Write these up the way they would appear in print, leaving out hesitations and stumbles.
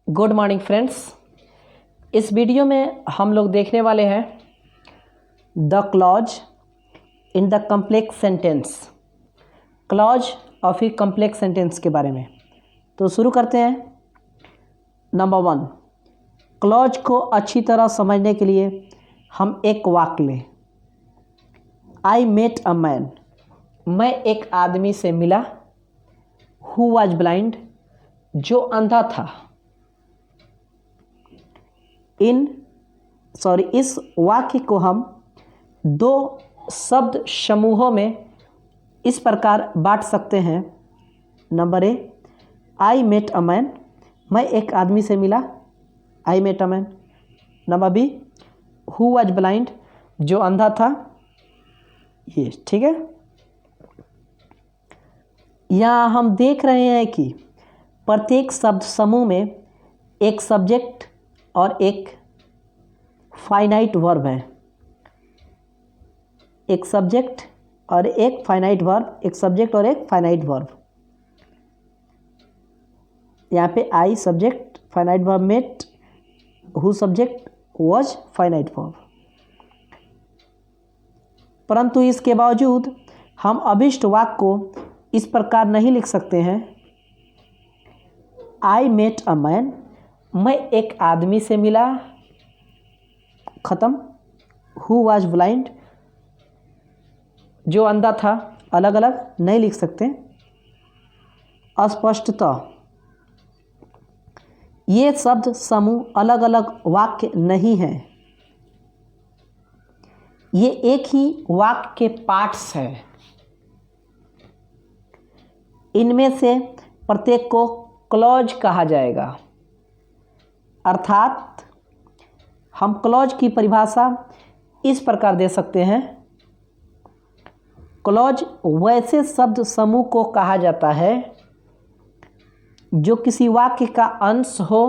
Good morning friends. इस video में हम लोग देखने वाले हैं the clause in the complex sentence, clause और फिर कम्प्लेक्स सेंटेंस के बारे में। तो शुरू करते हैं। नंबर 1, क्लॉज को अच्छी तरह समझने के लिए हम एक वाक्य लें। आई मेट अ मैन, मैं एक आदमी से मिला। हु वॉज ब्लाइंड, जो अंधा था। इस वाक्य को हम दो शब्द समूहों में इस प्रकार बांट सकते हैं। Number A, I met a man, मैं एक आदमी से मिला। I met a man. Number B, who was blind, जो अंधा था। ये ठीक है। यहाँ हम देख रहे हैं कि प्रत्येक शब्द समूह में एक सब्जेक्ट और एक फाइनाइट वर्ब है। एक सब्जेक्ट और एक फाइनाइट वर्ब, एक सब्जेक्ट और एक फाइनाइट वर्ब। यहाँ पे I subject, finite verb met, who subject, was finite verb. परंतु इसके बावजूद हम अभिष्ट वाक्य को इस प्रकार नहीं लिख सकते हैं। आई मेट अ मैन, मैं एक आदमी से मिला, ख़त्म। हु वॉज ब्लाइंड, जो अंधा था, अलग अलग नहीं लिख सकते। अस्पष्टता, ये शब्द समूह अलग अलग वाक्य नहीं हैं, ये एक ही वाक्य के पार्ट्स हैं। इनमें से प्रत्येक को क्लॉज कहा जाएगा। अर्थात हम क्लॉज की परिभाषा इस प्रकार दे सकते हैं। क्लॉज वैसे शब्द समूह को कहा जाता है जो किसी वाक्य का अंश हो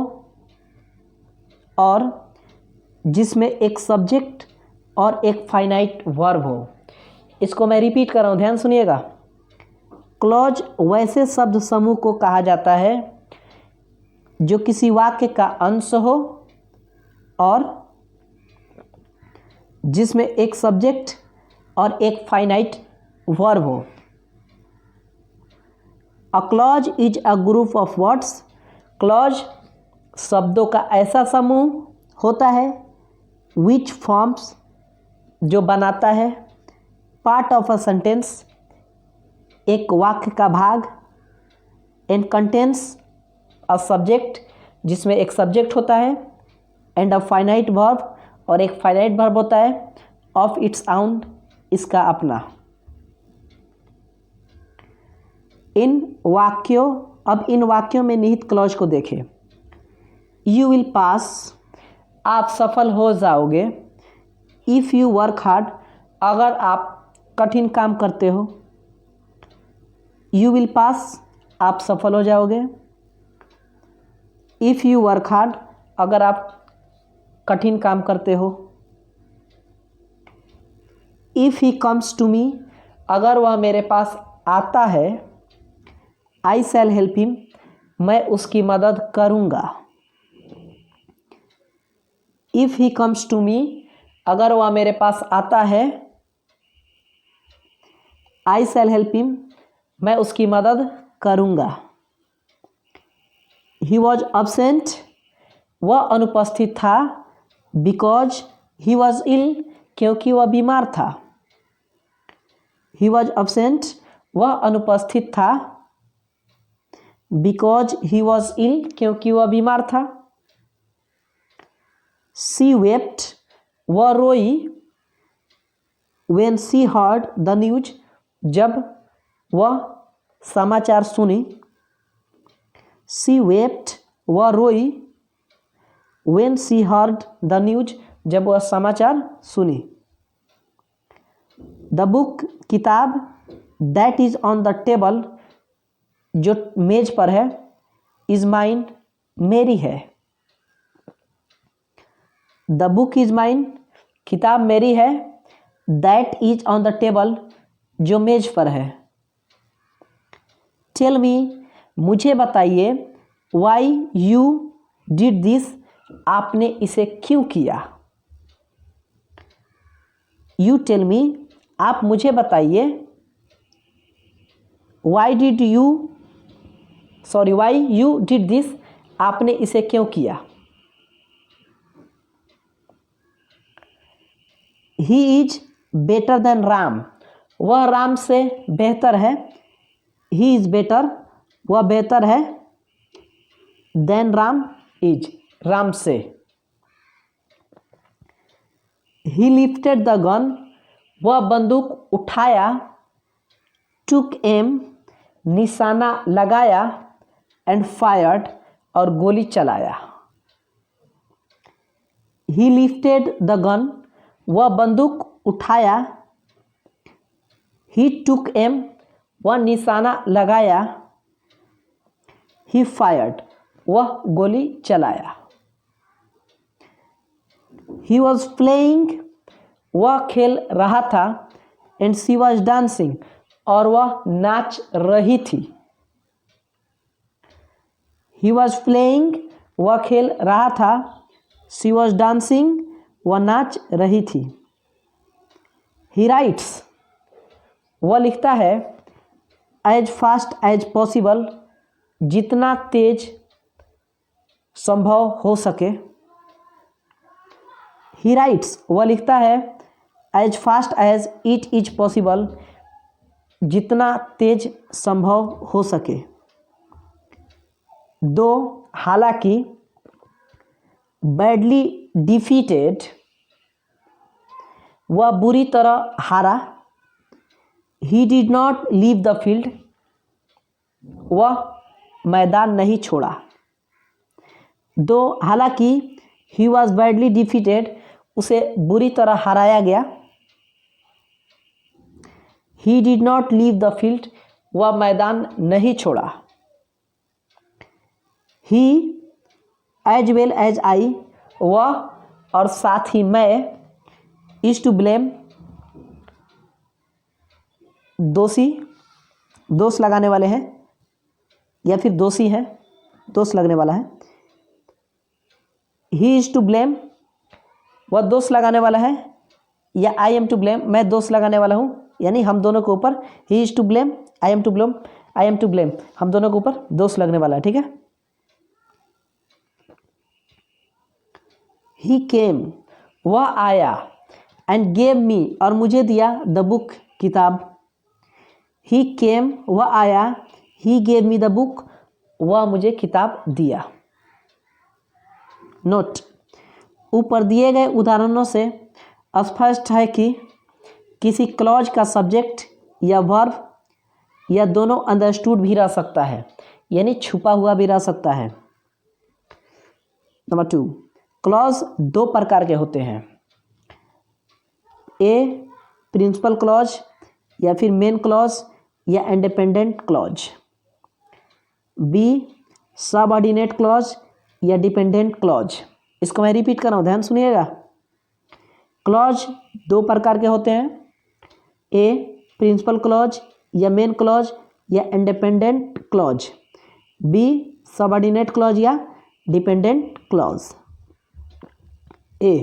और जिसमें एक सब्जेक्ट और एक फाइनाइट वर्ब हो। इसको मैं रिपीट कर रहा हूँ, ध्यान सुनिएगा। क्लॉज वैसे शब्द समूह को कहा जाता है जो किसी वाक्य का अंश हो और जिसमें एक सब्जेक्ट और एक फाइनाइट वर्ब हो। A clause is a group of words, clause शब्दों का ऐसा समूह होता है विच फॉर्म्स, जो बनाता है, पार्ट ऑफ अ सेंटेंस, एक वाक्य का भाग, एंड कंटेंस अ सब्जेक्ट, जिसमें एक सब्जेक्ट होता है, एंड अ फाइनाइट वर्ब, और एक फाइनाइट वर्ब होता है, ऑफ इट्स ओन, इसका अपना। अब इन वाक्यों में निहित क्लॉज को देखें। यू विल पास, आप सफल हो जाओगे। इफ़ यू वर्क हार्ड, अगर आप कठिन काम करते हो। यू विल पास, आप सफल हो जाओगे। इफ़ यू वर्क हार्ड, अगर आप कठिन काम करते हो। If he comes to me, अगर वह मेरे पास आता है। आई शैल हेल्प हिम, मैं उसकी मदद करूँगा। If he comes to me, अगर वह मेरे पास आता है। आई शैल हेल्प हिम, मैं उसकी मदद करूँगा। ही वॉज absent, वह अनुपस्थित था। बिकॉज ही वॉज इल, क्योंकि वह बीमार था। ही वॉज absent, वह अनुपस्थित था। बिकॉज ही वॉज इल, क्योंकि वह बीमार था। सी wept, वह रोई। when she heard the news, जब वह समाचार सुनी। सी wept, वह रोई। when she heard the news, जब वह समाचार सुनी। द बुक, किताब, that is on the table, जो मेज पर है, इज माइन, मेरी है। द बुक इज माइन, किताब मेरी है। That is on the table, जो मेज पर है। टेल मी, मुझे बताइए। वाई यू डिड दिस, आपने इसे क्यों किया। यू टेल मी, आप मुझे बताइए। वाई यू डिड दिस, आपने इसे क्यों किया। He is better than Ram, वह राम से बेहतर है। ही इज बेटर, वह बेहतर है। देन राम इज, राम से। ही लिफ्टेड द गन, वह बंदूक उठाया। टुक एम, निशाना लगाया। एंड फायर्ड, और गोली चलाया। ही लिफ्टेड द गन, वह बंदूक उठाया। ही टुक एम, वह निशाना लगाया। ही फायर्ड, वह गोली चलाया। ही वॉज प्लेइंग, वह खेल रहा था। एंड शी वॉज डांसिंग, और वह नाच रही थी। ही वॉज प्लेइंग, वह खेल रहा था। शी वॉज डांसिंग, वह नाच रही थी। ही राइट्स, वह लिखता है। एज फास्ट एज पॉसिबल, जितना तेज संभव हो सके। ही राइट्स, वह लिखता है। As fast as it is possible, जितना तेज संभव हो सके। दो, हालांकि। बैडली डिफीटेड, वह बुरी तरह हारा। He did not leave the field, वह मैदान नहीं छोड़ा। दो, हालांकि ही वॉज बैडली डिफीटेड, उसे बुरी तरह हराया गया। He did not leave the field, वह मैदान नहीं छोड़ा। ही एज वेल एज आई, वह और साथ ही मैं। इज टू ब्लेम, दोषी, दोष लगाने वाले हैं, या फिर दोषी है, दोष लगने वाला है। ही इज टू ब्लेम, वह दोष लगाने वाला है। या आई एम टू ब्लेम, मैं दोष लगाने वाला हूँ, यानी हम दोनों के ऊपर। He is to blame, I am to blame, हम दोनों के ऊपर दोष लगने वाला है। ठीक है। ही केम, वह आया। एंड गेव मी, और मुझे दिया। द बुक, किताब। ही केम, वह आया। He gave me the book, वह मुझे किताब दिया। नोट, ऊपर दिए गए उदाहरणों से स्पष्ट है कि किसी क्लॉज का सब्जेक्ट या वर्ब या दोनों अंडरस्टूड भी रह सकता है, यानी छुपा हुआ भी रह सकता है। नंबर 2, क्लॉज दो प्रकार के होते हैं। ए, प्रिंसिपल क्लॉज, या फिर मेन क्लॉज, या independent clause. B, subordinate clause, या डिपेंडेंट क्लॉज। इसको मैं रिपीट कर रहा हूँ, ध्यान सुनिएगा। क्लॉज दो प्रकार के होते हैं। ए, प्रिंसिपल क्लॉज या मेन क्लॉज या independent clause. B, subordinate clause या dependent clause. A,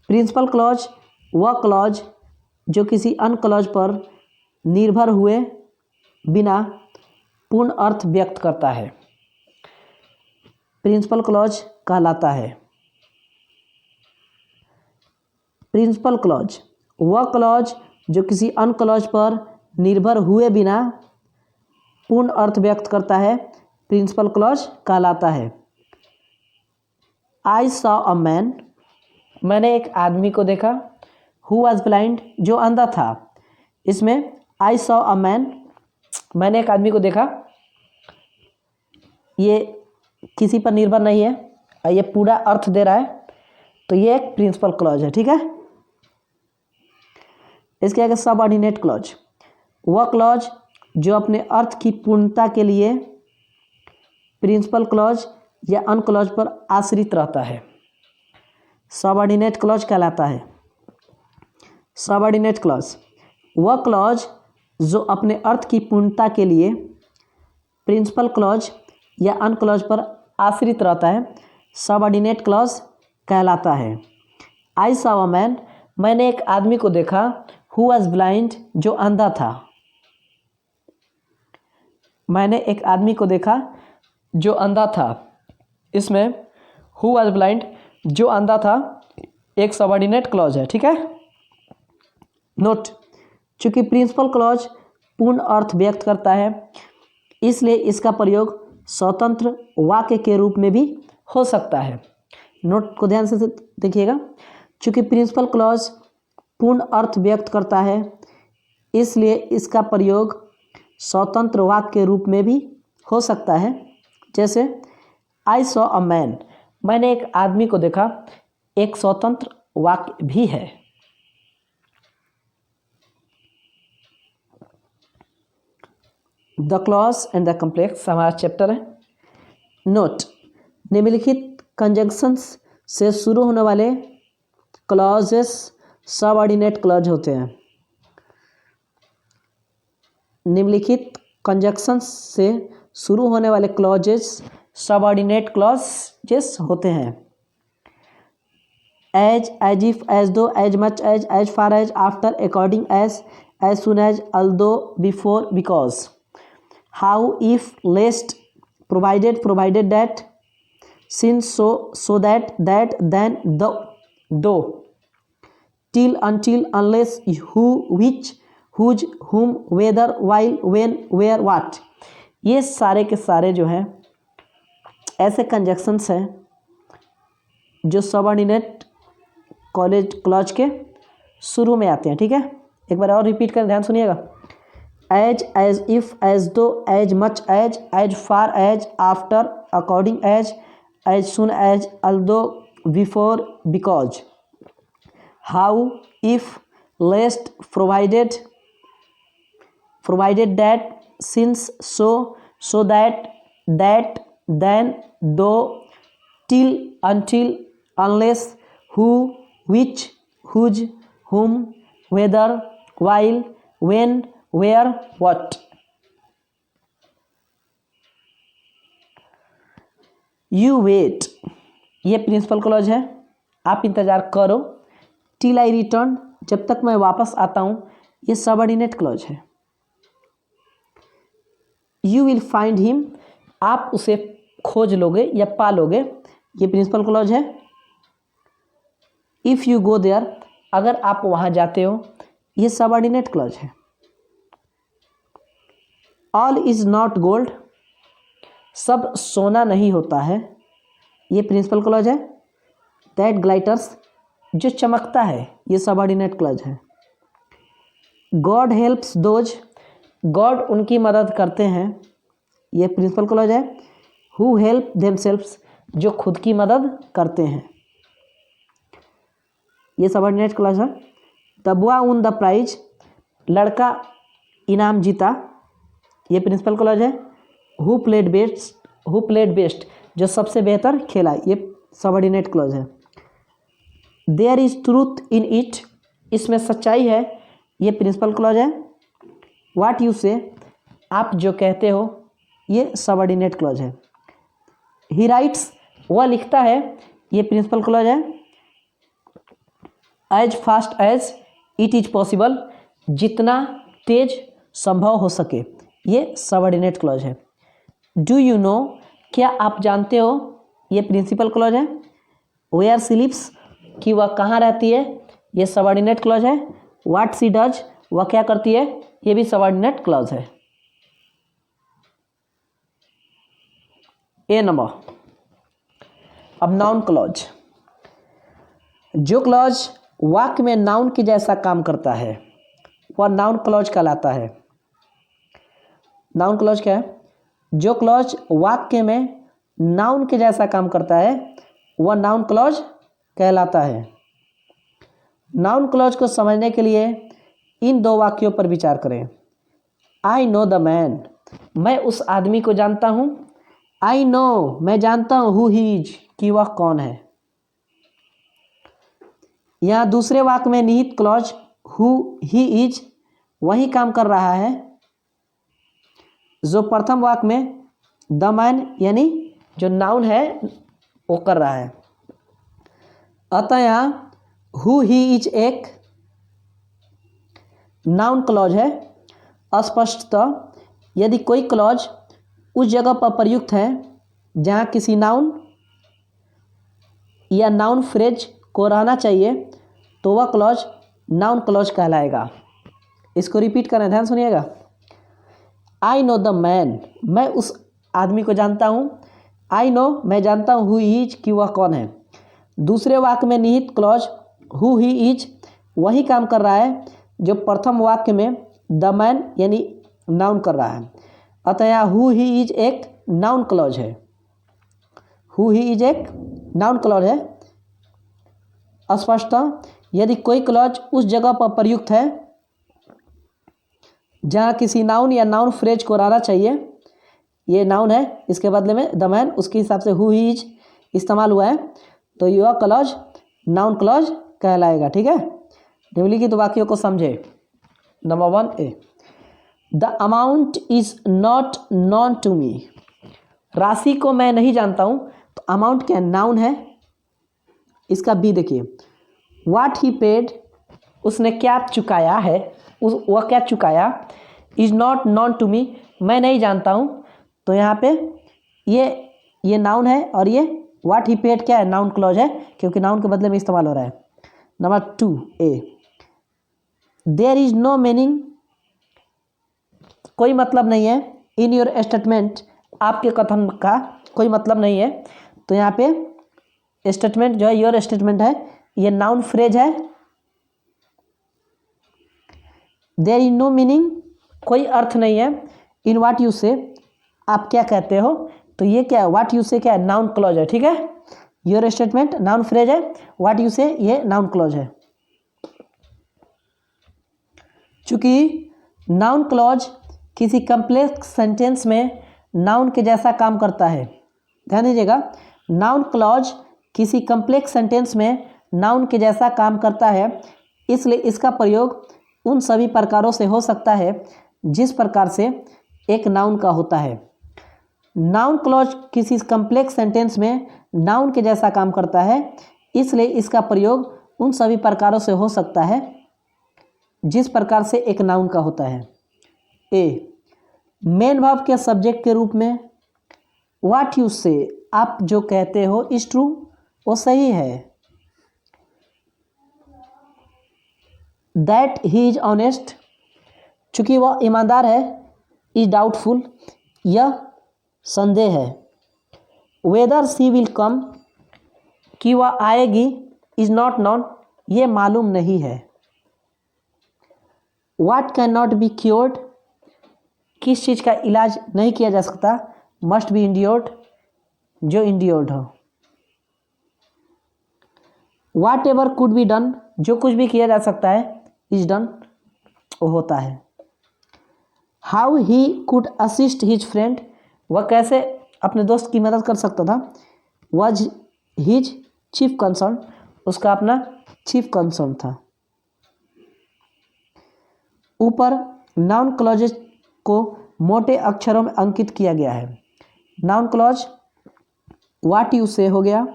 principal clause वह क्लॉज जो किसी अन्य क्लॉज पर निर्भर हुए बिना पूर्ण अर्थ व्यक्त करता है, प्रिंसिपल क्लॉज कहलाता है। प्रिंसिपल क्लॉज वह क्लॉज जो किसी अन्य क्लॉज पर निर्भर हुए बिना पूर्ण अर्थ व्यक्त करता है, प्रिंसिपल क्लॉज कहलाता है। आई सॉ अ मैन, मैंने एक आदमी को देखा। हु वॉज ब्लाइंड, जो अंधा था। इसमें आई सॉ अ मैन, मैंने एक आदमी को देखा, ये किसी पर निर्भर नहीं है और ये पूरा अर्थ दे रहा है, तो ये एक प्रिंसिपल क्लॉज है। ठीक है। इसके आगे सबऑर्डिनेट क्लॉज, वह क्लॉज जो अपने अर्थ की पूर्णता के लिए प्रिंसिपल क्लॉज या अन्य क्लॉज पर आश्रित रहता है, सबऑर्डिनेट क्लॉज कहलाता है। सबऑर्डिनेट क्लॉज वह क्लॉज जो अपने अर्थ की पूर्णता के लिए प्रिंसिपल क्लॉज या अन्य क्लॉज पर आश्रित रहता है, सबऑर्डिनेट क्लॉज कहलाता है। आई सॉ अ मैन, मैंने एक आदमी को देखा, हु वॉज ब्लाइंड, जो अंधा था। मैंने एक आदमी को देखा जो अंधा था। इसमें हु वॉज ब्लाइंड, जो अंधा था, एक सबऑर्डिनेट क्लॉज है। ठीक है। नोट, चूंकि प्रिंसिपल क्लॉज पूर्ण अर्थ व्यक्त करता है, इसलिए इसका प्रयोग स्वतंत्र वाक्य के रूप में भी हो सकता है। नोट को ध्यान से देखिएगा। चूंकि प्रिंसिपल क्लॉज पूर्ण अर्थ व्यक्त करता है, इसलिए इसका प्रयोग स्वतंत्र वाक्य के रूप में भी हो सकता है। जैसे आई सॉ अ मैन, मैंने एक आदमी को देखा, एक स्वतंत्र वाक्य भी है। The clause and the complex हमारा चैप्टर है। नोट, निम्नलिखित कंजंक्शंस से शुरू होने वाले क्लॉजेस सबऑर्डिनेट क्लॉज होते हैं। निम्नलिखित कंजंक्शंस से शुरू होने वाले क्लॉजेस सबऑर्डिनेट क्लॉजेस होते हैं। As, as if, as though, as much as far as, after, according, as soon as, although, before, because. How, if, lest, provided, provided that, since, so that, then, though, till, until, unless, who, which, whose, whom, whether, while, when, where, what। ये सारे के सारे जो हैं ऐसे conjunctions हैं जो subordinate clause के शुरू में आते हैं। ठीक है, एक बार और रिपीट करें, ध्यान सुनिएगा। As, as if, as though, as much as far as, after, according, as soon as, although, before, because. How, if, lest, provided, that, since, so that, then, though, till, until, unless, who, which, whose, whom, whether, while, when, where, what। You wait, ये principal clause है। आप इंतजार करो। Till I return, जब तक मैं वापस आता हूं, ये सबऑर्डिनेट क्लॉज है। You will find him, आप उसे खोज लोगे या पा लोगे, ये प्रिंसिपल क्लॉज है। If you go there, अगर आप वहां जाते हो, ये सबऑर्डिनेट क्लॉज है। ऑल इज नॉट गोल्ड, सब सोना नहीं होता है, ये प्रिंसिपल क्लॉज है। दैट ग्लाइटर्स, जो चमकता है, ये सबऑर्डिनेट क्लॉज है। गॉड हेल्प्स दोज, गॉड उनकी मदद करते हैं, ये प्रिंसिपल क्लॉज है। हु हेल्प देमसेल्व्स, जो खुद की मदद करते हैं, ये सबऑर्डिनेट क्लॉज है। The boy won the prize, लड़का इनाम जीता, ये प्रिंसिपल क्लॉज है। हु प्लेड बेस्ट, जो सबसे बेहतर खेला, ये सबऑर्डिनेट क्लॉज है। There is truth in it, इसमें सच्चाई है, ये प्रिंसिपल क्लॉज है। व्हाट यू से, आप जो कहते हो, ये सबऑर्डिनेट क्लॉज है। ही राइट्स, वह लिखता है, ये प्रिंसिपल क्लॉज है। As fast as it is possible, जितना तेज संभव हो सके, ये सबऑर्डिनेट क्लॉज है। डू यू नो, क्या आप जानते हो, ये प्रिंसिपल क्लॉज है। वेयर शी लिव्स, कि वह कहाँ रहती है, ये सबऑर्डिनेट क्लॉज है। व्हाट शी डज, वह क्या करती है, ये भी सबऑर्डिनेट क्लॉज है। A number. अब नाउन क्लॉज, जो क्लॉज वाक्य में नाउन के जैसा काम करता है, वह नाउन क्लॉज कहलाता है। नाउन क्लॉज क्या है? जो क्लॉज वाक्य में नाउन के जैसा काम करता है, वह नाउन क्लॉज कहलाता है। नाउन क्लॉज को समझने के लिए इन दो वाक्यों पर विचार करें। आई नो द मैन, मैं उस आदमी को जानता हूँ। आई नो, मैं जानता हूँ, हु ही इज, कि वह कौन है। यहाँ दूसरे वाक्य में निहित क्लॉज हु ही इज वही काम कर रहा है जो प्रथम वाक्य में द मैन, यानी जो नाउन है, वो कर रहा है। अतः यहाँ हु ही इज एक नाउन क्लॉज है। अस्पष्टतः यदि कोई क्लॉज उस जगह पर प्रयुक्त है जहाँ किसी नाउन या नाउन फ्रेज को रहना चाहिए तो वह क्लॉज नाउन क्लॉज कहलाएगा। इसको रिपीट करें, ध्यान सुनिएगा। आई नो द मैन, मैं उस आदमी को जानता हूँ। आई नो, मैं जानता हूँ। हु इज, कि वह कौन है। दूसरे वाक्य में निहित क्लॉज हु ही इज वही काम कर रहा है जो प्रथम वाक्य में द मैन यानी नाउन कर रहा है। अतः यहाँ हु ही इज एक नाउन क्लॉज है। हु ही इज एक नाउन क्लॉज है। स्पष्ट, यदि कोई क्लॉज उस जगह पर प्रयुक्त है जहाँ किसी नाउन या नाउन फ्रेज को रहना चाहिए, ये नाउन है, इसके बदले में द मैन, उसके हिसाब से हु ही इज इस्तेमाल हुआ है, तो यह क्लॉज नाउन क्लॉज कहलाएगा। ठीक है, निम्नलिखित वाक्यों को समझे। Number 1 A, the amount is not known to me, राशि को मैं नहीं जानता हूँ। तो अमाउंट क्या नाउन है। इसका बी देखिए, व्हाट ही पेड, उसने क्या चुकाया है, वह क्या चुकाया। Is not known to me, मैं नहीं जानता हूँ। तो यहाँ पे ये नाउन है और ये व्हाट ही पेड क्या है, नाउन क्लॉज है, क्योंकि नाउन के बदले में इस्तेमाल हो रहा है। Number 2 A, there is no meaning, कोई मतलब नहीं है। इन योर स्टेटमेंट, आपके कथन का कोई मतलब नहीं है। तो यहाँ पे स्टेटमेंट जो है योर स्टेटमेंट है, ये नाउन फ्रेज है। देयर इज नो मीनिंग, कोई अर्थ नहीं है। इन व्हाट यू से, आप क्या कहते हो। तो ये क्या है, व्हाट यू से क्या है, नाउन क्लॉज है। ठीक है, योर स्टेटमेंट नाउन फ्रेज है, व्हाट यू से ये नाउन क्लॉज है। चूंकि नाउन क्लॉज किसी कम्प्लेक्स सेंटेंस में नाउन के जैसा काम करता है, ध्यान दीजिएगा, नाउन क्लॉज किसी कम्प्लेक्स सेंटेंस में नाउन के जैसा काम करता है, इसलिए इसका प्रयोग उन सभी प्रकारों से हो सकता है जिस प्रकार से एक नाउन का होता है। नाउन क्लॉज किसी कम्प्लेक्स सेंटेंस में नाउन के जैसा काम करता है, इसलिए इसका प्रयोग उन सभी प्रकारों से हो सकता है जिस प्रकार से एक नाउन का होता है। ए, मेन वर्ब के सब्जेक्ट के रूप में व्हाट यू से, आप जो कहते हो, इज ट्रू, वो सही है। दैट ही इज ऑनेस्ट, चूंकि वह ईमानदार है। इज डाउटफुल, यह संदेह है। वेदर सी विल कम, कि वह आएगी। इज नॉट नॉन, ये मालूम नहीं है। What can not be cured, किस चीज़ का इलाज नहीं किया जा सकता। मस्ट बी इंड्योर्ड, जो इंड्योर्ड हो। What ever could be done, जो कुछ भी किया जा सकता है, इज डन, वो होता है। How he could assist his friend, वह कैसे अपने दोस्त की मदद कर सकता था। वॉज हिज चीफ कंसर्न, उसका अपना चीफ कंसर्न था। ऊपर नाउन क्लॉजेज को मोटे अक्षरों में अंकित किया गया है। नाउन क्लॉज व्हाट यू से हो गया,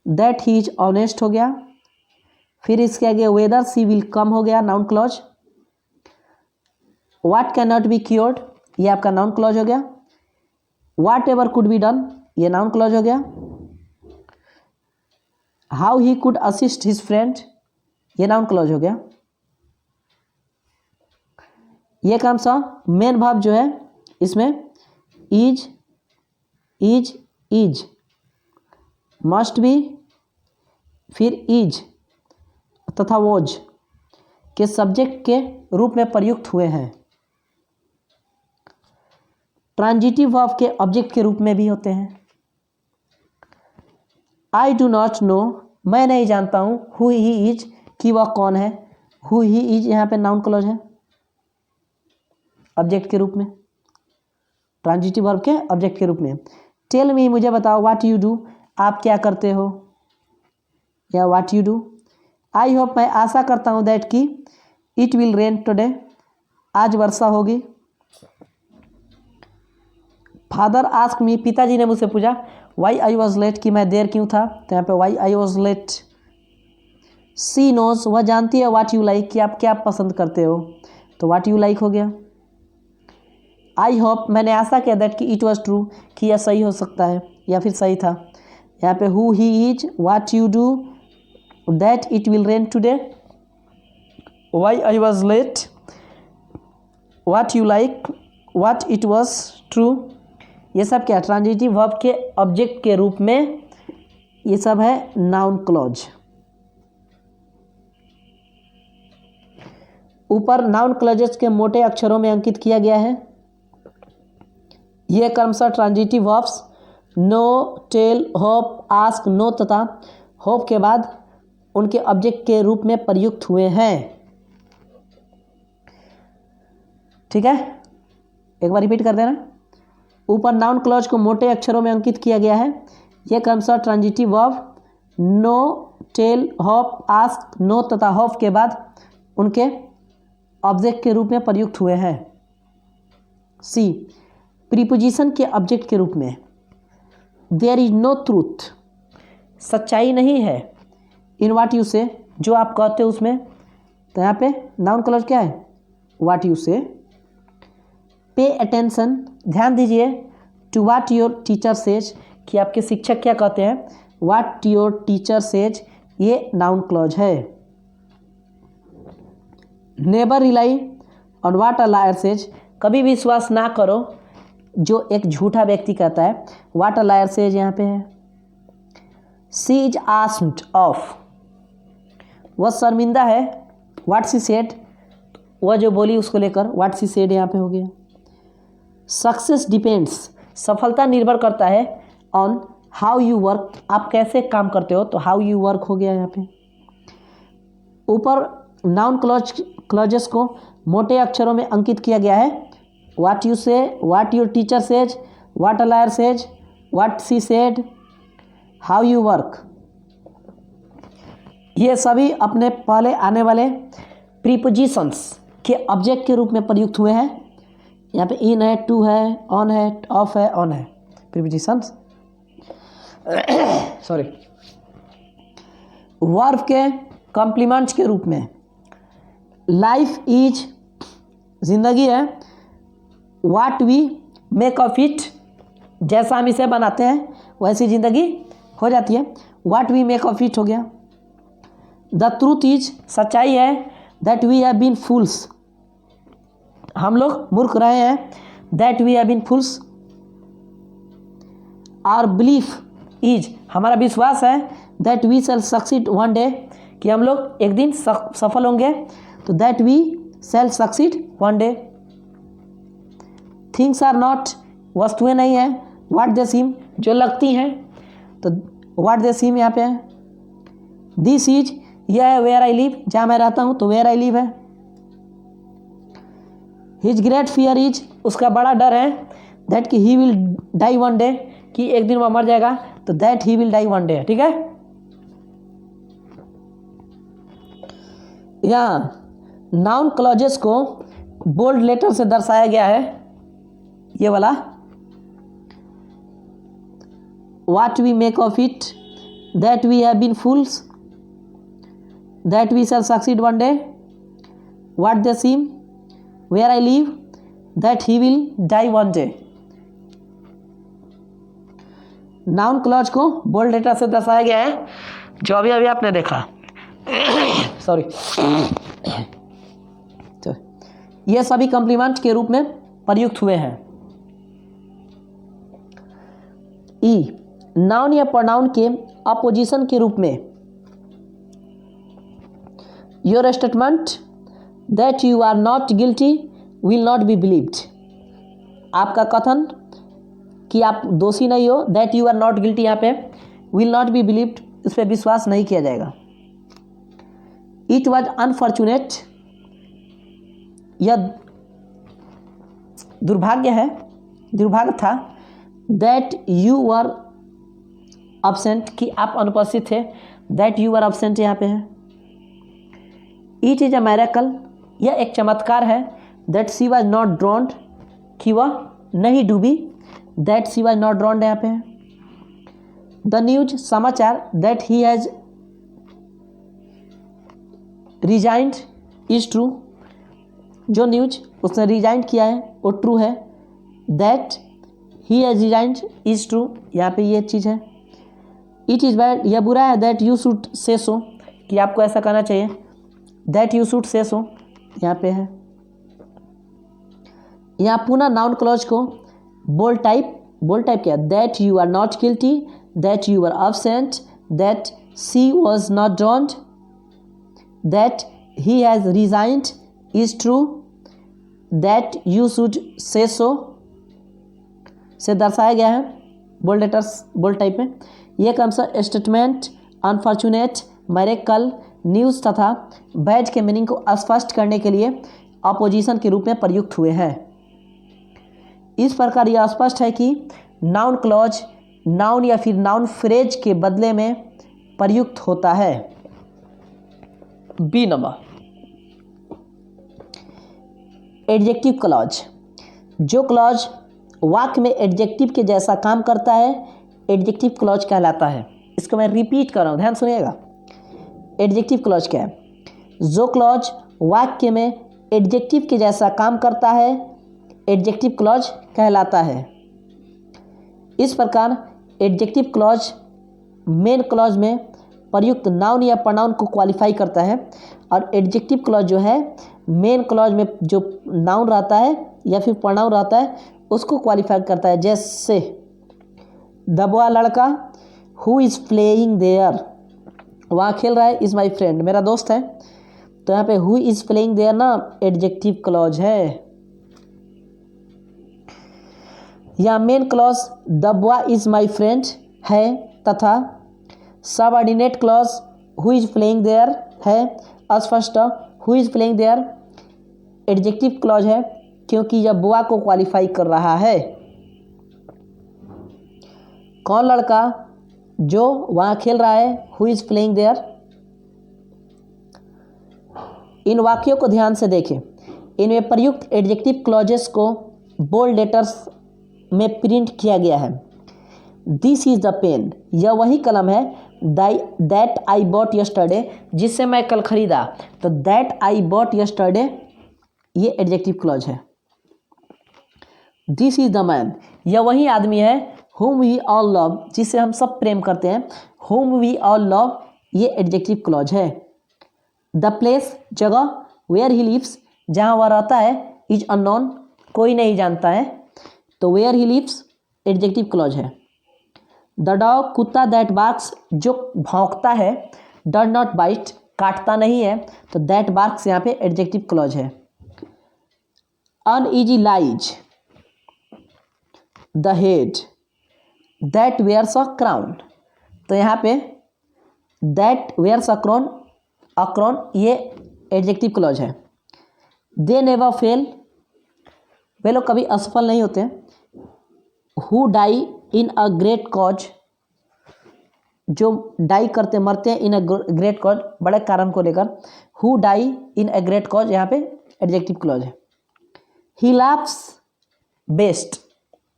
दैट ही इज ऑनेस्ट हो गया, फिर इसके आगे वेदर सी विल कम हो गया, noun clause. What can not be cured, ये आपका नाउन क्लॉज हो गया। What ever could be done, ये नाउन क्लॉज हो गया। How he could assist his friend, ये नाउन क्लॉज हो गया। ये काम सा मेन वर्ब जो है इसमें इज, मस्ट बी, फिर इज तथा वॉज के सब्जेक्ट के रूप में प्रयुक्त हुए हैं। ट्रांजिटिव वर्ब के ऑब्जेक्ट के रूप में भी होते हैं। आई डू नॉट नो, मैं नहीं जानता हूँ। हु ही इज, कि वह कौन है। हु ही इज यहाँ पे नाउन क्लॉज है ऑब्जेक्ट के रूप में, ट्रांजिटिव वर्ब के ऑब्जेक्ट के रूप में। टेल मी, मुझे बताओ। व्हाट यू डू, आप क्या करते हो, या what you do. I hope, मैं आशा करता हूँ। दैट की इट विल रेन टुडे, आज वर्षा होगी। फादर आस्क मी, पिताजी ने मुझसे पूछा। वाई आई वॉज लेट कि मैं देर क्यों था, तो यहाँ पे why I was late. She knows वह जानती है व्हाट यू लाइक कि आप क्या पसंद करते हो, तो व्हाट यू लाइक हो गया। आई होप मैंने आशा किया दैट कि इट वॉज ट्रू कि यह सही हो सकता है या फिर सही था। यहाँ पे who he is, what you do, that it will rain today, why I was late, what you like, what it was true. ये सब क्या ट्रांजिटिव वर्ब के ऑब्जेक्ट के रूप में, ये सब है नाउन क्लॉज। ऊपर नाउन क्लॉजेस के मोटे अक्षरों में अंकित किया गया है। ये क्रमशः transitive verbs know, tell, hope, ask, know तथा होप के बाद उनके ऑब्जेक्ट के रूप में प्रयुक्त हुए हैं। ठीक है, एक बार रिपीट कर देना। ऊपर नाउन क्लॉज को मोटे अक्षरों में अंकित किया गया है। यह क्रमशः transitive verb know, tell, hope, ask, know तथा होप के बाद उनके ऑब्जेक्ट के रूप में प्रयुक्त हुए हैं। सी प्रीपोजिशन के ऑब्जेक्ट के रूप में, देयर इज नो ट्रूथ सच्चाई नहीं है, इन व्हाट यू से जो आप कहते हो उसमें, तो यहाँ पे नाउन क्लॉज क्या है, व्हाट यू से। पे अटेंशन ध्यान दीजिए, to what your teacher says कि आपके शिक्षक क्या कहते हैं, व्हाट योर टीचर सेज ये नाउन क्लॉज है। Never rely on what a liar says कभी विश्वास ना करो जो एक झूठा व्यक्ति कहता है, व्हाट अ लायर सेज यहाँ पे है। सी इज आस्क्ड ऑफ वह शर्मिंदा है, व्हाट सी सेड वह जो बोली उसको लेकर, व्हाट सी सेड यहाँ पे हो गया। सक्सेस डिपेंड्स सफलता निर्भर करता है ऑन हाउ यू वर्क आप कैसे काम करते हो, तो हाउ यू वर्क हो गया यहाँ पे। ऊपर नाउन क्लॉजेस को मोटे अक्षरों में अंकित किया गया है। व्हाट यू से, what your teacher says, what a liar says, what she said, how you work, ये सभी अपने पहले आने वाले प्रीपोजिशंस के ऑब्जेक्ट के रूप में प्रयुक्त हुए हैं। यहाँ पे इन है, टू है, ऑन है, ऑफ है, ऑन है, प्रीपोजिशंस सॉरी। वर्ब के कॉम्प्लीमेंट्स के रूप में, लाइफ इज जिंदगी है, what we make of it जैसा हम इसे बनाते हैं वैसी ज़िंदगी हो जाती है, what we make of it हो गया। द ट्रूथ इज सच्चाई है, that we have been fools हम लोग मूर्ख रहे हैं, that we have been fools. Our belief is हमारा विश्वास है, that we shall succeed one day कि हम लोग एक दिन सफल होंगे, तो that we shall succeed one day. Things are not वस्तुएं नहीं हैं, व्हाट दे सीम जो लगती हैं, तो व्हाट दे सीम यहाँ पे है। दिस इज यह है, वेयर आई लिव जहाँ मैं रहता हूँ, तो वेयर आई लिव है। हिज ग्रेट फियर इज उसका बड़ा डर है, दैट कि he will die one day कि एक दिन वह मर जाएगा, तो that he will die one day. ठीक है, यहाँ नाउन क्लॉजेस को बोल्ड लेटर से दर्शाया गया है, ये वाला what we make of it, that we have been fools, that we shall succeed one day, what they seem, where I live, that he will die one day. Noun clause को bold letter से दर्शाया गया है, जो अभी अभी आपने देखा सॉरी। तो ये सभी कॉम्प्लीमेंट के रूप में प्रयुक्त हुए हैं। ई नाउन या प्रोनाउन के अपोजिशन के रूप में, your statement that you are not guilty will not be believed आपका कथन कि आप दोषी नहीं हो, that you are not guilty यहाँ पे विल नॉट बी बिलीव्ड उस पर विश्वास नहीं किया जाएगा। इट वॉज अनफॉर्चुनेट यह दुर्भाग्य है, दुर्भाग्य था, दैट यू वर अब्सेंट कि आप अनुपस्थित थे, दैट यू वर अब्सेंट यहाँ पे है। इट इज अ मैरेकल यह एक चमत्कार है, that she was not drowned कि वह नहीं डूबी, that she was not drowned यहाँ पे है। द न्यूज समाचार that he has resigned is true, जो न्यूज उसने रिजाइंड किया है वो ट्रू है। That he has resigned is true, यहाँ पे ये चीज़ है। इट इज़ बैड, यह बुरा है। दैट यू शुड से सो, कि आपको ऐसा करना चाहिए। दैट यू शुड से सो यहाँ पे है। यहाँ पुनः नाउन क्लॉज को बोल्ड टाइप क्या है? That you are not guilty, that you are absent, that she was not drowned, that he has resigned is true, that you should say so से दर्शाया गया है बोल्ड लेटर्स बोल्ड टाइप में। ये कम सा statement unfortunate, miracle, news तथा bad के meaning को स्पष्ट करने के लिए अपोजिशन के रूप में प्रयुक्त हुए हैं। इस प्रकार यह स्पष्ट है कि नाउन क्लॉज नाउन या फिर नाउन फ्रेज के बदले में प्रयुक्त होता है। बी नंबर, एडजेक्टिव क्लॉज, जो क्लॉज वाक्य में एडजेक्टिव के जैसा काम करता है एडजेक्टिव क्लॉज कहलाता है। इसको मैं रिपीट कर रहा हूँ, ध्यान सुनिएगा। एडजेक्टिव क्लॉज क्या है? जो क्लॉज वाक्य में एडजेक्टिव के जैसा काम करता है एडजेक्टिव क्लॉज कहलाता है। इस प्रकार एडजेक्टिव क्लॉज मेन क्लॉज में प्रयुक्त नाउन या प्रोनाउन को क्वालिफाई करता है, और एडजेक्टिव क्लॉज जो है मेन क्लॉज में जो नाउन रहता है या फिर प्रोनाउन रहता है उसको क्वालिफाई करता है। जैसे द बॉय लड़का, हु इज़ प्लेइंग देयर, वहाँ खेल रहा है, इज़ माई फ्रेंड, मेरा दोस्त है। तो यहाँ पे हु इज़ प्लेइंग देयर ना एडजेक्टिव क्लॉज है। या main clause the boy is my friend है, तथा subordinate clause who is playing there है। अस्पष्ट who is playing there adjective clause है क्योंकि यह बुआ को क्वालिफाई कर रहा है। कौन लड़का? जो वहाँ खेल रहा है, हु इज़ प्लेइंग देयर। इन वाक्यों को ध्यान से देखें। इनमें प्रयुक्त एडजेक्टिव क्लॉजेस को बोल्ड लेटर्स में प्रिंट किया गया है। दिस इज़ द पेन, यह वही कलम है। दैट आई बॉट यस्टरडे, जिससे मैं कल खरीदा। तो दैट आई बॉट यस्टरडे ये एडजेक्टिव क्लॉज है। दिस इज़ द मैन, यह वही आदमी है। whom we all love, जिसे हम सब प्रेम करते हैं। whom we all love ये एडजेक्टिव क्लॉज है। द प्लेस जगह, where he lives जहाँ वह रहता है, इज अननोन कोई नहीं जानता है। तो where he lives adjective clause है। द डॉग कुत्ता, दैट बार्क्स जो भौंकता है, डज नॉट बाइट काटता नहीं है। तो दैट बार्क्स यहाँ पे एडजेक्टिव क्लॉज है। Uneasy lies the head that wears a crown, तो यहाँ पे दैट वेयर्स अ क्राउन ये एडजेक्टिव क्लॉज है। दे नेवर फेल, वे लोग कभी असफल नहीं होते। Who die in a great cause, जो डाई करते मरते हैं इन अ ग्रेट कॉज बड़े कारण को लेकर। Who die in a great cause यहाँ पे एडजेक्टिव क्लॉज है। ही लाफ्स बेस्ट,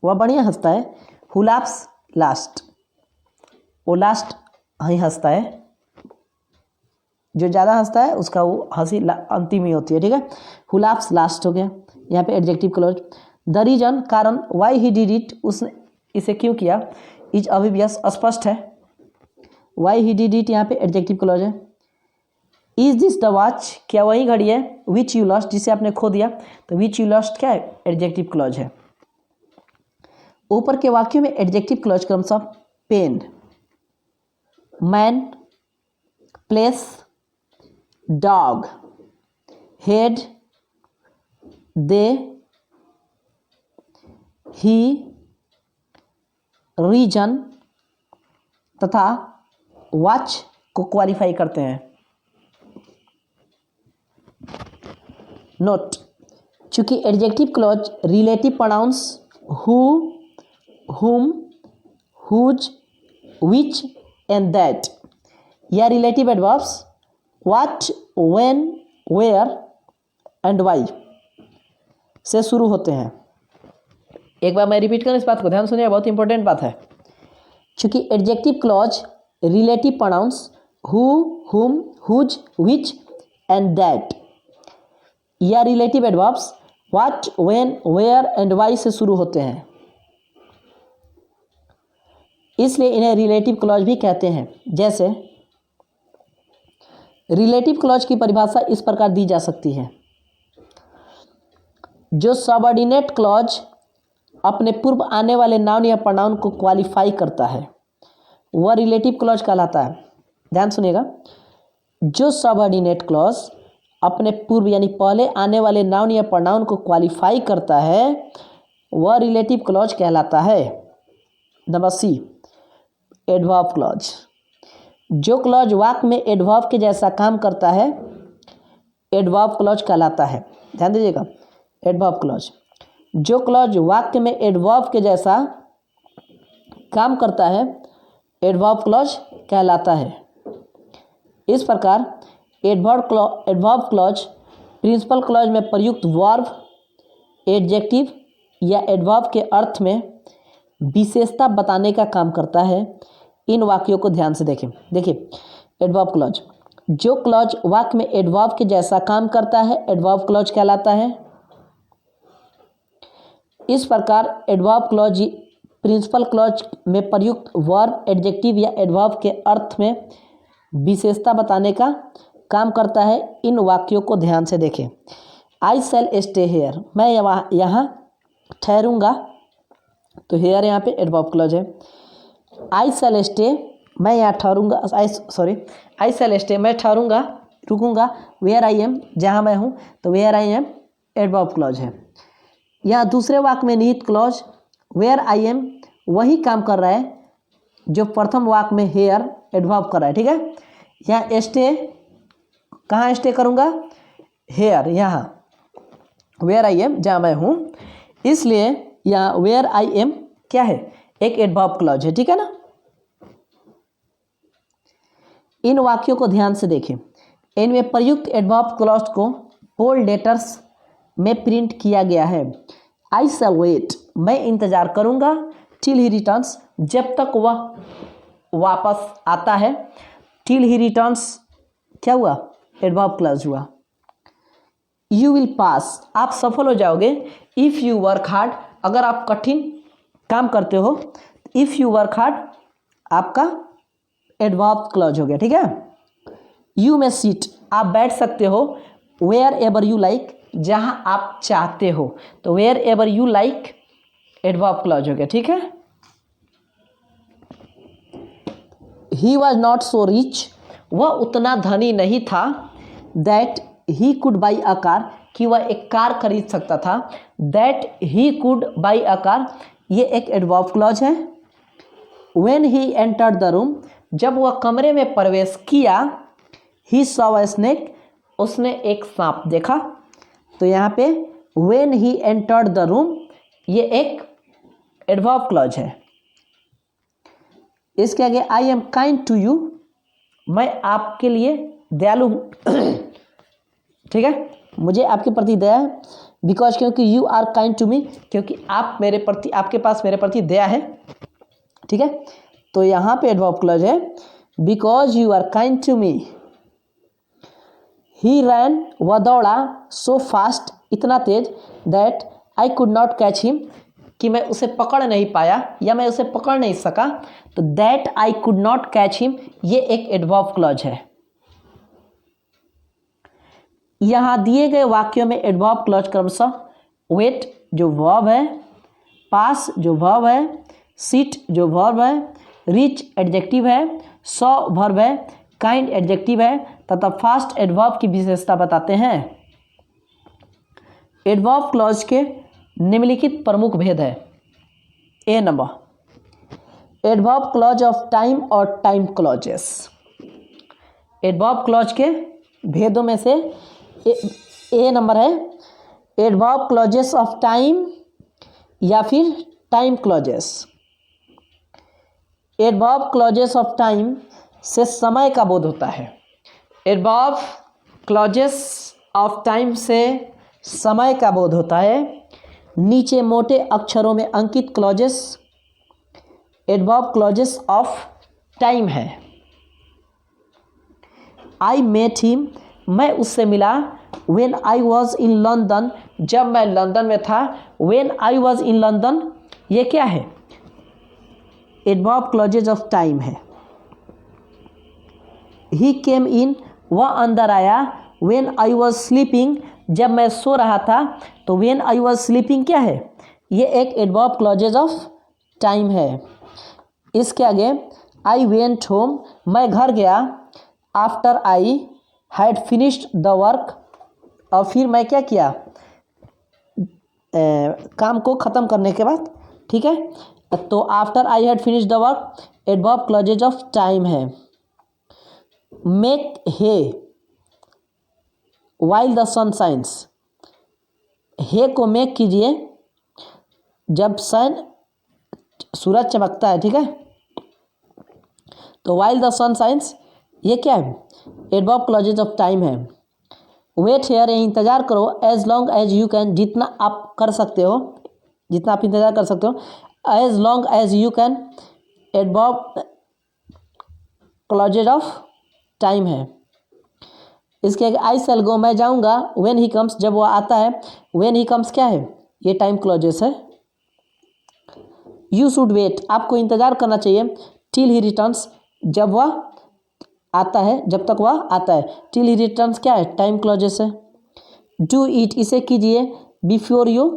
वह बढ़िया हंसता है। हु लाफ्स लास्ट, वो लास्ट ही हंसता है। जो ज़्यादा हंसता है उसका वो हंसी अंतिम ही होती है, ठीक है। हु लाफ्स लास्ट हो गया यहाँ पे एडजेक्टिव क्लॉज। द रीजन कारण, वाई ही डिड इट उसने इसे क्यों किया, इज ऑब्वियस स्पष्ट है। वाई ही डिड इट यहाँ पे एडजेक्टिव क्लॉज है। इज दिस द वॉच, क्या वही घड़ी है। विच यू लॉस्ट, जिसे आपने खो दिया। तो विच यू लॉस्ट क्या है एडजेक्टिव क्लॉज है। ऊपर के वाक्यों में adjective clause comes of pen, man, place, dog, head, they, he, reason तथा वॉच को क्वालिफाई करते हैं। नोट, चूंकि adjective clause relative pronouns who, whom, whose, which and that या relative adverbs what, when, where and why से शुरू होते हैं। एक बार मैं रिपीट करूँ इस बात को, ध्यान सुनिए, बहुत इंपॉर्टेंट बात है। चूंकि adjective clause relative pronouns who, whom, whose, which and that या relative adverbs what, when, where and why से शुरू होते हैं, इसलिए इन्हें रिलेटिव क्लॉज भी कहते हैं। जैसे रिलेटिव क्लॉज की परिभाषा इस प्रकार दी जा सकती है, जो सबऑर्डिनेट क्लॉज अपने पूर्व आने वाले नाउन या प्रोनाउन को क्वालिफाई करता है वह रिलेटिव क्लॉज कहलाता है। ध्यान सुनिएगा, जो सबऑर्डिनेट क्लॉज अपने पूर्व यानी पहले आने वाले नाउन या प्रोनाउन को क्वालिफाई करता है वह रिलेटिव क्लॉज कहलाता है। Number C, adverb clause. जो क्लॉज वाक्य में एडवर्ब के जैसा काम करता है एडवर्ब क्लॉज कहलाता है। ध्यान दीजिएगा, एडवर्ब क्लॉज, जो क्लॉज वाक्य में एडवर्ब के जैसा काम करता है एडवर्ब क्लॉज कहलाता है। इस प्रकार एडवर्ब क्लॉज प्रिंसिपल क्लॉज में प्रयुक्त वर्ब, एडजेक्टिव या एडवर्ब के अर्थ में विशेषता बताने का काम करता है। इन वाक्यों को ध्यान से देखें। देखिए, एडवर्ब क्लॉज, जो क्लॉज वाक्य में एडवर्ब के जैसा काम करता है एडवर्ब क्लॉज कहलाता है। इस प्रकार एडवर्ब क्लॉज प्रिंसिपल क्लॉज में प्रयुक्त वर्ब, एडजेक्टिव या एडवर्ब के अर्थ में विशेषता बताने का काम करता है। इन वाक्यों को ध्यान से देखें। आई शैल स्टे हेयर, मैं यहाँ ठहरूंगा, तो हेयर यहाँ पे एडवर्ब क्लॉज है। आई शैल स्टे, मैं यहाँ ठहरूंगा, आई शैल स्टे, मैं ठहरूंगा, रुकूंगा। वेयर आई एम, जहाँ मैं हूँ, तो where I am adverb clause है। यहाँ दूसरे वाक्य में निहित क्लॉज वेयर आई एम वही काम कर रहा है जो प्रथम वाक्य में हेयर एडवर्ब कर रहा है। ठीक है, यहाँ स्टे, कहाँ स्टे करूँगा, हेयर, यहाँ वेयर आई एम, जहाँ मैं हूँ, इसलिए यहाँ वेयर आई एम क्या है, एक एडवर्ब क्लॉज है। ठीक है ना। इन वाक्यों को ध्यान से देखें। इनमें प्रयुक्त एडवर्ब क्लॉज को बोल्ड लेटर्स में प्रिंट किया गया है। आई शैल वेट, मैं इंतजार करूंगा, टिल ही रिटर्न्स, जब तक वह वापस आता है। टिल ही रिटर्न्स क्या हुआ, एडवर्ब क्लॉज हुआ। यू विल पास, आप सफल हो जाओगे। इफ़ यू वर्क हार्ड, अगर आप कठिन काम करते हो, इफ़ यू वर्क हार्ड आपका एडवर्ब क्लॉज हो गया। ठीक है। यू में सीट, आप बैठ सकते हो। वेयर एवर यू लाइक, जहां आप चाहते हो, तो wherever you like adverb clause हो गया। ठीक है। He was not so rich, वह उतना धनी नहीं था। That he could buy a car, कि वह एक कार खरीद सकता था। That he could buy a car, ये एक एडवर्ब क्लॉज है। When he entered the room, जब वह कमरे में प्रवेश किया। ही सॉ अ स्नेक, उसने एक सांप देखा। तो यहाँ पे when he entered the room ये एक एडवर्ब क्लॉज है। इसके आगे I am kind to you, मैं आपके लिए दयालु हूँ। ठीक है, मुझे आपके प्रति दया है। बिकॉज, क्योंकि you are kind to me, क्योंकि आप मेरे प्रति, आपके पास मेरे प्रति दया है। ठीक है, तो यहाँ पे एडवर्ब क्लॉज है because you are kind to me. He ran, वह दौड़ा, सो फास्ट, इतना तेज, that I could not catch him, कि मैं उसे पकड़ नहीं पाया या मैं उसे पकड़ नहीं सका। तो that I could not catch him ये एक एडवर्ब क्लॉज है। यहाँ दिए गए वाक्यों में एडवर्ब क्लॉज क्रमशः वेट जो वर्ब है, पास जो वर्ब है, सीट जो वर्ब है, रिच एडजेक्टिव है, सॉ वर्ब है, काइंड एडजेक्टिव है तथा फास्ट एडवर्ब की विशेषता बताते हैं। एडवर्ब क्लॉज के निम्नलिखित प्रमुख भेद है। A number, adverb clause of time और टाइम क्लॉजेस। एडवर्ब क्लॉज के भेदों में से ए नंबर है एडवर्ब क्लॉजेस ऑफ टाइम या फिर time clauses. Adverb clauses of time से समय का बोध होता है। एडवर्ब क्लॉजेस ऑफ टाइम से समय का बोध होता है। नीचे मोटे अक्षरों में अंकित clauses adverb clauses of time है। आई मेट हिम, मैं उससे मिला। When I was in London, जब मैं लंदन में था। When I was in London ये क्या है? एडवर्ब क्लॉजेज ऑफ टाइम है। ही केम इन, वह अंदर आया। व्हेन आई वॉज स्लीपिंग, जब मैं सो रहा था। तो व्हेन आई वॉज स्लीपिंग क्या है? ये एक एडवर्ब क्लॉजेज ऑफ टाइम है। इसके आगे आई वेंट होम, मैं घर गया। After I had finished the work, और फिर मैं क्या किया? काम को ख़त्म करने के बाद, ठीक है। तो after I had finished the work adverb clauses of time है। Make hay while the sun shines, hay को मेक कीजिए जब सन सूरज चमकता है, ठीक है। तो वाइल द सन शाइन्स ये क्या है? एडवर्ब क्लॉजेज ऑफ टाइम है। वेट हेयर, इंतज़ार करो। As long as you can, जितना आप कर सकते हो, जितना आप इंतज़ार कर सकते हो। As long as you can adverb clauses of time है। इसके आगे आई शैल गो, मैं जाऊंगा। व्हेन ही कम्स, जब वह आता है। व्हेन ही कम्स क्या है? ये टाइम क्लॉजेस है। यू शुड वेट, आपको इंतज़ार करना चाहिए। टिल ही रिटर्न्स, जब वह आता है, जब तक वह आता है। टिल ही रिटर्न्स क्या है? टाइम क्लॉजेस है। डू इट, इसे कीजिए। बिफोर यू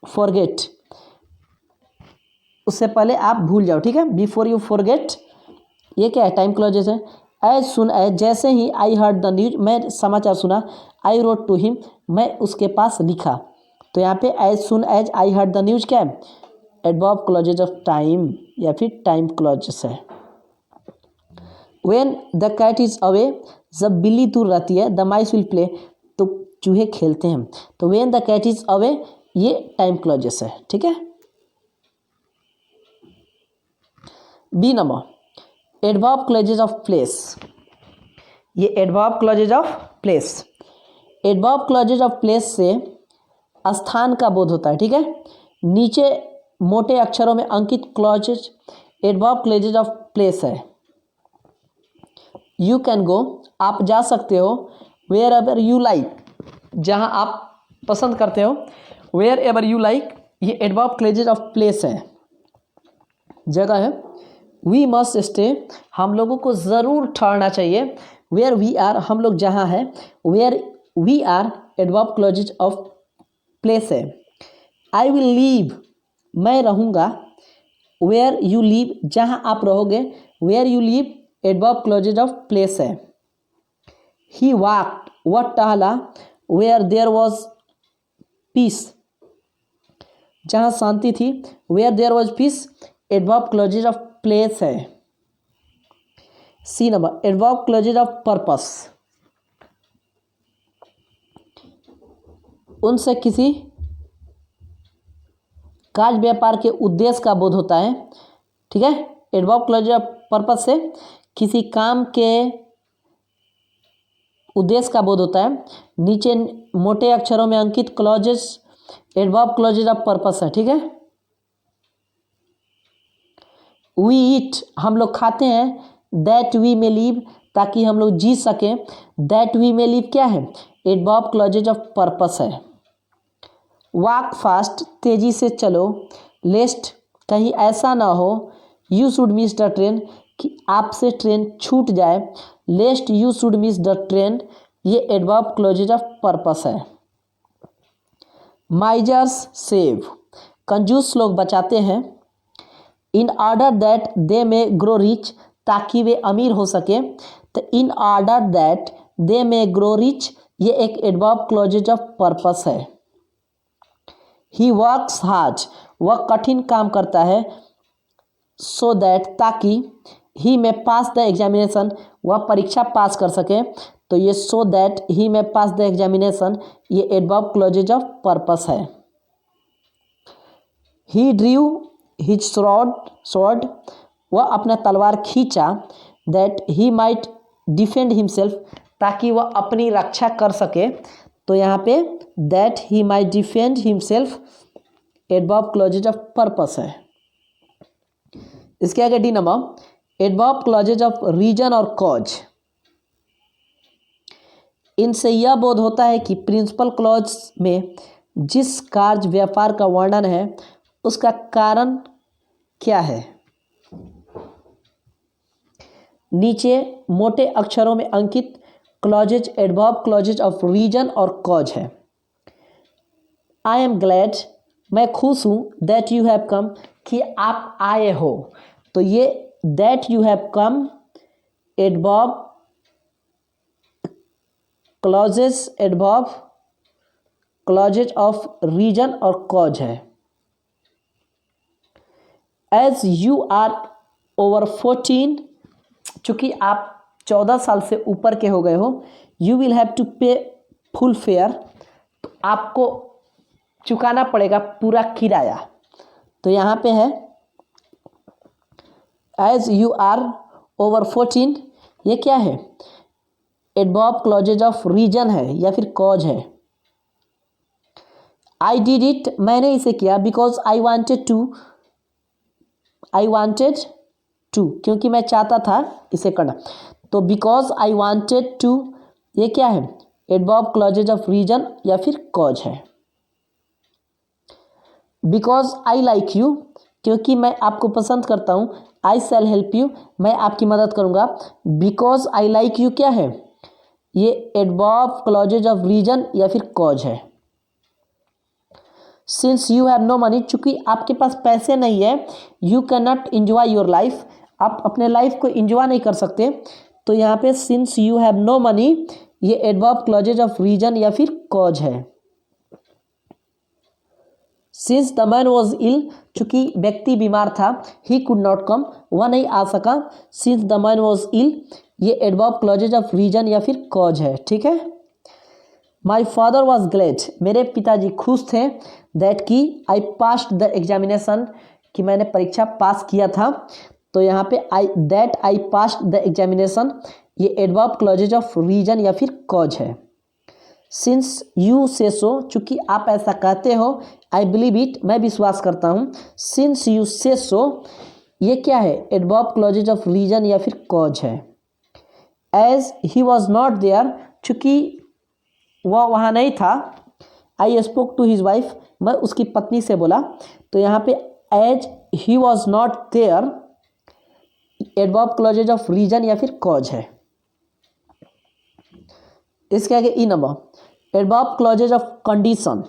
फॉरगेट, उससे पहले आप भूल जाओ, ठीक है। बिफोर यू फॉरगेट ये क्या है? टाइम क्लॉजेस है। एज सुन एज, जैसे ही आई हर्ड द न्यूज, मैं समाचार सुना। आई रोट टू हिम, मैं उसके पास लिखा। तो यहाँ पे as soon as I heard the news क्या है? एडवर्ब क्लॉजेज ऑफ टाइम या फिर टाइम क्लॉजेस है। When the cat is away, जब बिल्ली दूर रहती है। द माइस विल प्ले, तो चूहे खेलते हैं। तो when the cat is away ये टाइम क्लॉजेस है, ठीक है। B number adverb clauses of place, ये adverb clauses of place. Adverb clauses of place से स्थान का बोध होता है, ठीक है। नीचे मोटे अक्षरों में अंकित clauses adverb clauses of place है। यू कैन गो, आप जा सकते हो। वेयर एवर यू लाइक, जहाँ आप पसंद करते हो। वेयर एवर यू लाइक ये एडवर्ब क्लॉजेज ऑफ प्लेस है, जगह है। वी मस्ट स्टे, हम लोगों को ज़रूर ठहरना चाहिए। वेयर वी आर, हम लोग जहाँ हैं। Where we are adverb clauses of place है। आई विल लीव, मैं रहूँगा। वेयर यू लीव, जहाँ आप रहोगे। Where you live adverb clauses of place है। ही वॉक्ड, वह टहला। वेयर देयर वॉज पीस, जहाँ शांति थी। Where there was peace adverb clauses of place है। C number adverb clauses of purpose, उनसे किसी कार्य व्यापार के उद्देश्य का बोध होता है, ठीक है। एडवर्ब क्लॉजेज ऑफ पर्पस से किसी काम के उद्देश्य का बोध होता है। नीचे मोटे अक्षरों में अंकित clauses adverb clauses of purpose है, ठीक है। वी ईट, हम लोग खाते हैं। दैट वी मे लिव, ताकि हम लोग जी सकें। दैट वी मे लिव क्या है? एडवर्ब क्लॉजेज ऑफ पर्पस है। वॉक फास्ट, तेजी से चलो। लेस्ट, कहीं ऐसा ना हो। You should miss the train, कि आपसे ट्रेन छूट जाए। लेस्ट you should miss the train ये एडवर्ब क्लॉजेज ऑफ पर्पस है। माइजर्स सेव, कंजूस लोग बचाते हैं। In order that they may grow rich, ताकि वे अमीर हो सके। तो in order that they may grow rich ये एक एडवर्ब क्लॉजेज ऑफ पर्पस है। ही वर्क्स हार्ड, वह कठिन काम करता है। सो दैट, ताकि। ही में पास द एग्जामिनेशन, वह परीक्षा पास कर सके। तो ये सो that he may pass the examination ये एडवर्ब क्लॉजेज ऑफ पर्पस है। ही ड्रीव हिज स्वॉर्ड, वह अपना तलवार खींचा। That he might defend himself, ताकि वह अपनी रक्षा कर सके। तो यहाँ पे that he might defend himself adverb clauses of purpose है। इसके आगे D number, adverb clauses of reason और कॉज। इनसे यह बोध होता है कि प्रिंसिपल क्लॉज में जिस कार्य व्यापार का वर्णन है उसका कारण क्या है। नीचे मोटे अक्षरों में अंकित clauses adverb clauses of reason और कॉज है। आई एम ग्लैड, मैं खुश हूँ, दैट यू हैव कम, कि आप आए हो। तो ये that you have come adverb clauses of reason और कॉज है। एज यू आर ओवर 14, चूंकि आप 14 साल से ऊपर के हो गए हो, यू विल हैव टू पे फुल फेयर, तो आपको चुकाना पड़ेगा पूरा किराया। तो यहाँ पे है एज यू आर ओवर 14, ये क्या है, एडवर्ब क्लॉजेज ऑफ रीजन है या फिर कॉज है। आई डिड इट, मैंने इसे किया, बिकॉज आई वांटेड टू, क्योंकि मैं चाहता था इसे करना। तो बिकॉज आई वांटेड टू, ये क्या है, एडवर्ब क्लॉजेज ऑफ रीजन या फिर कॉज है। बिकॉज आई लाइक यू, क्योंकि मैं आपको पसंद करता हूँ। आई शैल हेल्प यू, मैं आपकी मदद करूँगा। बिकॉज आई लाइक यू क्या है, ये एडवर्ब क्लॉजेज ऑफ रीजन या फिर कॉज है। Since you have no money, चूंकि आपके पास पैसे नहीं है, you cannot enjoy your life, आप अपने लाइफ को इंजॉय नहीं कर सकते। तो यहाँ पे since you have no money, ये एडवर्ब क्लॉजेज ऑफ रीजन या फिर कॉज है। Since the man was ill, चूंकि व्यक्ति बीमार था, ही कुड नॉट कम, वह नहीं आ सका। Since the man was ill, ये एडवर्ब क्लॉजेज ऑफ रीजन या फिर कॉज है। ठीक है। माई फादर वॉज ग्लेड, मेरे पिताजी खुश थे, दैट की आई पास्ड द एग्जामिनेशन, कि मैंने परीक्षा पास किया था। तो यहाँ पे आई पास्ड द एग्जामिनेशन, ये एडवर्ब क्लॉजेज ऑफ रीजन या फिर कॉज है। सिंस यू से सो, चूंकि आप ऐसा कहते हो, आई बिलीव इट, मैं विश्वास करता हूँ। सिंस यू से सो, ये क्या है, एडवर्ब क्लॉजेज ऑफ रीजन या फिर कॉज है। As he was not there, चूंकि वह वहाँ नहीं था। I spoke to his wife, मैं उसकी पत्नी से बोला। तो यहाँ पे as he was not there, adverb clauses of reason या फिर कॉज है। इसके आगे E number, adverb clauses of condition,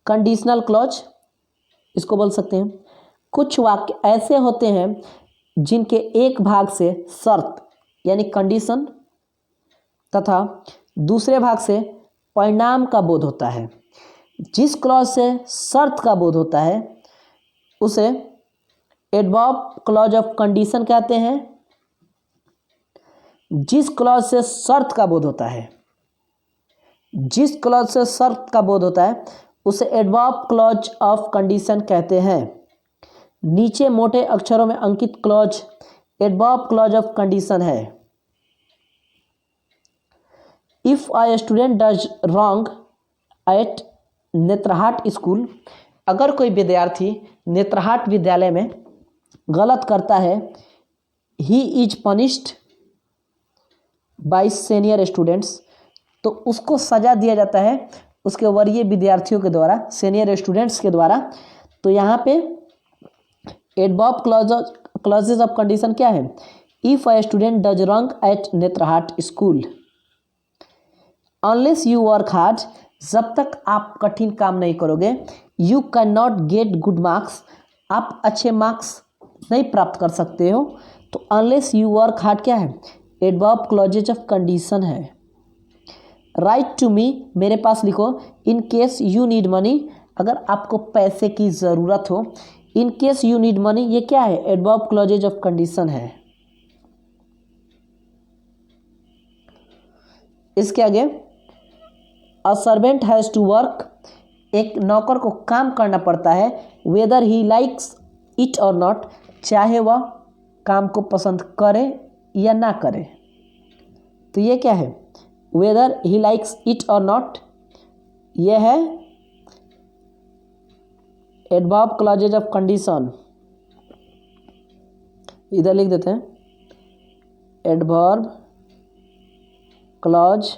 conditional clause इसको बोल सकते हैं। कुछ वाक्य ऐसे होते हैं जिनके एक भाग से शर्त यानी कंडीशन तथा दूसरे भाग से परिणाम का बोध होता है। जिस क्लॉज से शर्त का बोध होता है उसे एडवर्ब क्लॉज ऑफ कंडीशन कहते हैं। जिस क्लॉज से शर्त का बोध होता है, जिस क्लॉज से शर्त का बोध होता है उसे एडवर्ब क्लॉज ऑफ कंडीशन कहते हैं। नीचे मोटे अक्षरों में अंकित clause adverb clause of condition है। If a student does wrong at Netarhat school, अगर कोई विद्यार्थी नेत्रहाट विद्यालय में गलत करता है, he is punished by senior students, तो उसको सजा दिया जाता है उसके वरीय विद्यार्थियों के द्वारा, सीनियर स्टूडेंट्स के द्वारा। तो यहाँ पे एडवर्ब क्लॉजेज ऑफ कंडीशन क्या है, if a student does wrong at Netarhat school, unless you work hard, जब तक आप कठिन काम नहीं करोगे, you can not get good marks, आप अच्छे मार्क्स नहीं प्राप्त कर सकते हो। तो अनलेस यू वर्क हार्ड क्या है, एडवर्ब क्लॉजेज ऑफ कंडीशन है। राइट टू मी, मेरे पास लिखो। In case you need money, अगर आपको पैसे की ज़रूरत हो, in case you need money, ये क्या है, एडवर्ब क्लॉजेज ऑफ कंडीशन है। इसके आगे a servant has to work, एक नौकर को काम करना पड़ता है, वेदर ही लाइक्स इट और नॉट, चाहे वह काम को पसंद करे या ना करे। तो ये क्या है, वेदर ही लाइक्स इट और नॉट, ये है एडवर्ब क्लॉजेज ऑफ कंडीशन। इधर लिख देते हैं adverb clause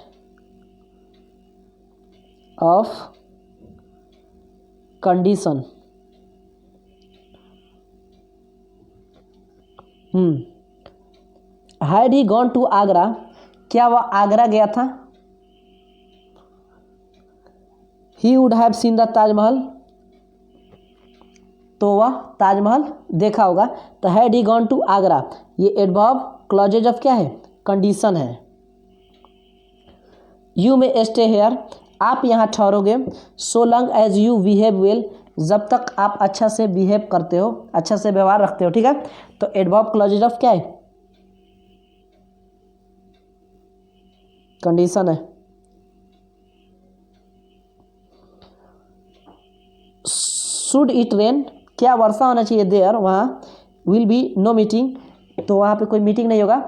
of condition. Had he gone to Agra, क्या वह आगरा गया था? He would have seen the Taj Mahal, तो वह ताजमहल देखा होगा। तो had he gone to Agra, ये एडवर्ब क्लॉजेज ऑफ क्या है? कंडीशन है। यू मे स्टे हेयर, आप यहाँ ठहरोगे। So long as you behave well, जब तक आप अच्छा से बिहेव करते हो, अच्छा से व्यवहार रखते हो, ठीक है। तो एडवर्ब क्लॉजेज ऑफ क्या है? कंडीशन है। शुड इट रेन, क्या वर्षा होना चाहिए? देयर, वहाँ। विल बी नो मीटिंग, तो वहाँ पे कोई मीटिंग नहीं होगा।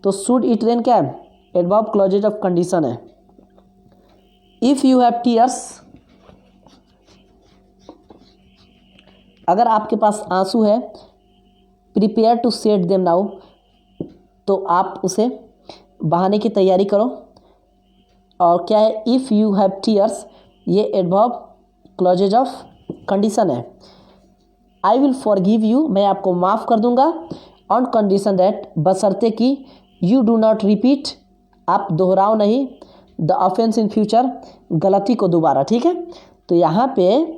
तो शुड इट रेन क्या है? एडवर्ब क्लॉजेज ऑफ कंडीशन है। इफ़ यू हैव टीयर्स, अगर आपके पास आंसू है, prepare to shed them now, तो आप उसे बहाने की तैयारी करो। और क्या है? इफ़ यू हैव टीयर्स, ये एडवर्ब क्लॉजेज ऑफ कंडीशन है। आई विल फॉरगिव यू, मैं आपको माफ़ कर दूंगा। ऑन कंडीशन दैट, बशर्ते कि यू डू नॉट रिपीट, आप दोहराओ नहीं, द ऑफेंस इन फ्यूचर, गलती को दोबारा, ठीक है। तो यहाँ पे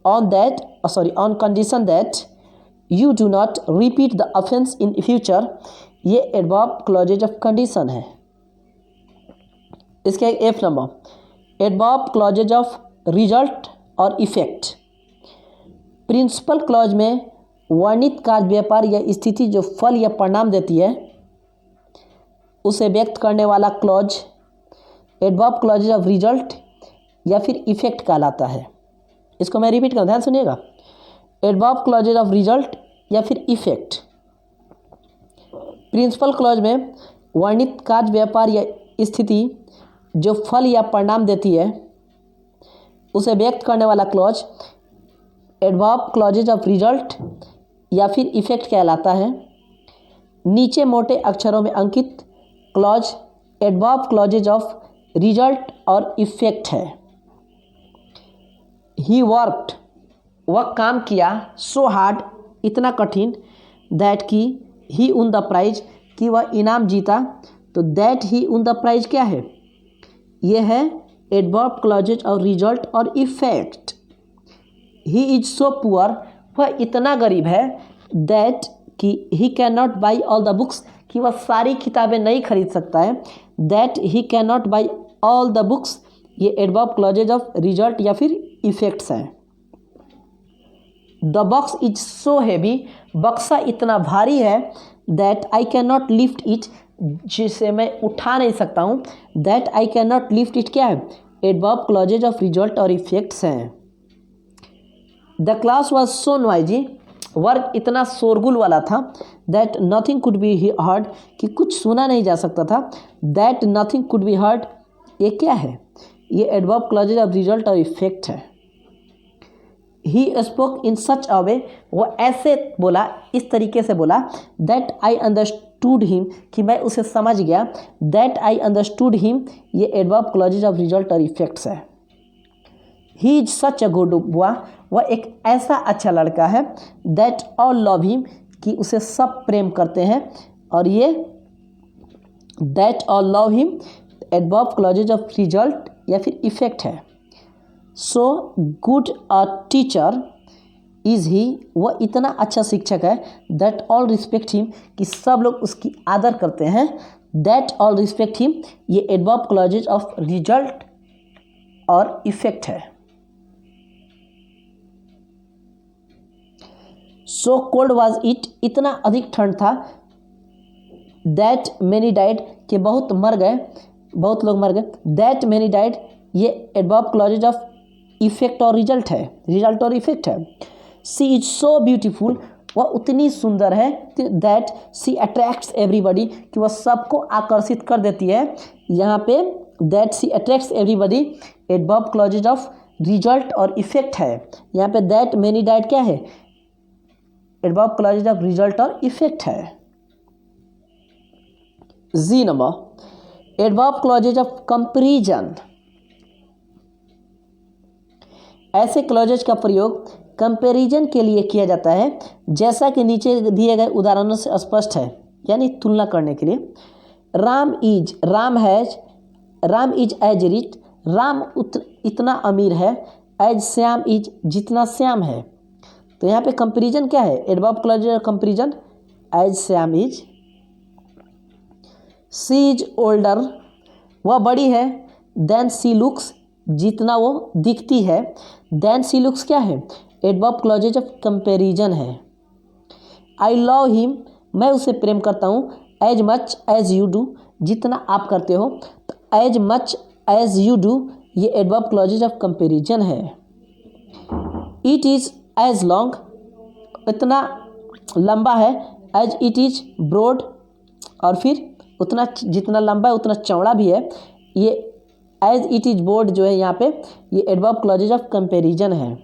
on condition that you do not repeat the offence in future, ये एडवर्ब क्लॉजेज ऑफ कंडीशन है। इसका एक F number, adverb clauses of result और इफेक्ट। प्रिंसिपल क्लॉज में वर्णित कार्य, व्यापार या स्थिति जो फल या परिणाम देती है, उसे व्यक्त करने वाला clause adverb clauses of result या फिर इफेक्ट कहलाता है। इसको मैं रिपीट करूँ, ध्यान सुनिएगा। एडवर्ब क्लॉजेज ऑफ रिजल्ट या फिर इफेक्ट। प्रिंसिपल क्लॉज में वर्णित कार्य, व्यापार या स्थिति जो फल या परिणाम देती है, उसे व्यक्त करने वाला clause adverb clauses of result या फिर इफेक्ट कहलाता है। नीचे मोटे अक्षरों में अंकित clause adverb clauses of result और इफेक्ट है। ही वर्कड, वह काम किया, सो हार्ड, इतना कठिन, दैट की ही उन द प्राइज, कि वह इनाम जीता। तो दैट ही उन द प्राइज क्या है? यह है एडवर्ब क्लॉजेज और रिजल्ट और effect. He is so poor, वह इतना गरीब है, दैट कि ही can not by all the books, कि वह सारी किताबें नहीं खरीद सकता है। That he can not by all the books, ये एडवर्ब क्लॉजेज ऑफ रिजल्ट या फिर इफेक्ट्स हैं। The box is so heavy, बक्सा इतना भारी है, that I can not lift it, जिसे मैं उठा नहीं सकता हूँ। That I can not lift it क्या है? एडवर्ब क्लॉजेज ऑफ रिजल्ट और इफेक्ट्स हैं। The class was so noisy, वर्ग इतना शोरगुल वाला था, that nothing could be heard, कि कुछ सुना नहीं जा सकता था। That nothing could be heard, ये क्या है? ये एडवर्ब क्लॉजेज ऑफ रिजल्ट और इफेक्ट है। ही स्पोक इन सच अ वे, वो ऐसे बोला, इस तरीके से बोला, दैट आई अंडरस्टूड हिम, कि मैं उसे समझ गया। दैट आई अंडरस्टूड हिम, ये एडवर्ब क्लॉजेज ऑफ रिजल्ट और इफेक्ट्स है। He is such a good boy, वह एक ऐसा अच्छा लड़का है, दैट ऑल लव हिम, कि उसे सब प्रेम करते हैं। और ये that all love him adverb clauses of result या फिर इफेक्ट है। So good a teacher is he, वह इतना अच्छा शिक्षक है, दैट ऑल रिस्पेक्ट हिम, कि सब लोग उसकी आदर करते हैं। दैट ऑल रिस्पेक्ट हिम, ये एडवर्ब क्लॉजेज ऑफ रिजल्ट और इफेक्ट है। सो कोल्ड वॉज इट, इतना अधिक ठंड था, दैट मैनी डाइड, कि बहुत मर गए, बहुत लोग मर गए। दैट मैनी डाइड, ये एडवर्ब क्लॉजेज ऑफ इफेक्ट और रिजल्ट है, रिजल्ट और इफेक्ट है। सी इज सो ब्यूटीफुल, वह उतनी सुंदर है, दैट सी अट्रैक्ट्स एवरीबडी, कि वह सबको आकर्षित कर देती है। यहाँ पे that she attracts everybody adverb clauses of result और इफेक्ट है। यहाँ पे दैट मैनी डाइड क्या है? एडवर्ब क्लॉजेज ऑफ रिजल्ट और इफेक्ट है। G number, adverb clauses of comparison. ऐसे क्लॉजेज का प्रयोग कंपैरिजन के लिए किया जाता है, जैसा कि नीचे दिए गए उदाहरणों से स्पष्ट है, यानी तुलना करने के लिए। Ram is as rich, Ram इतना अमीर है, एज श्याम इज, जितना श्याम है। तो यहाँ पे कंपैरिजन क्या है, adverb clauses of comparison, as Shyam is. She is older, वह बड़ी है, देन शी लुक्स, जितना वो दिखती है। देन शी लुक्स क्या है, एडवर्ब क्लॉजेज ऑफ कंपैरिजन है। आई लव हिम, मैं उसे प्रेम करता हूँ, as much as you do, जितना आप करते हो। तो as much as you do ये एडवर्ब क्लॉजेज ऑफ कंपैरिजन है। इट इज़ एज लॉन्ग, इतना लंबा है, एज इट इज ब्रॉड, और फिर उतना जितना लंबा है उतना चौड़ा भी है। ये एज इट इज ब्रॉड जो है यहाँ पे ये एडवर्ब क्लॉजेज ऑफ कंपैरिजन है।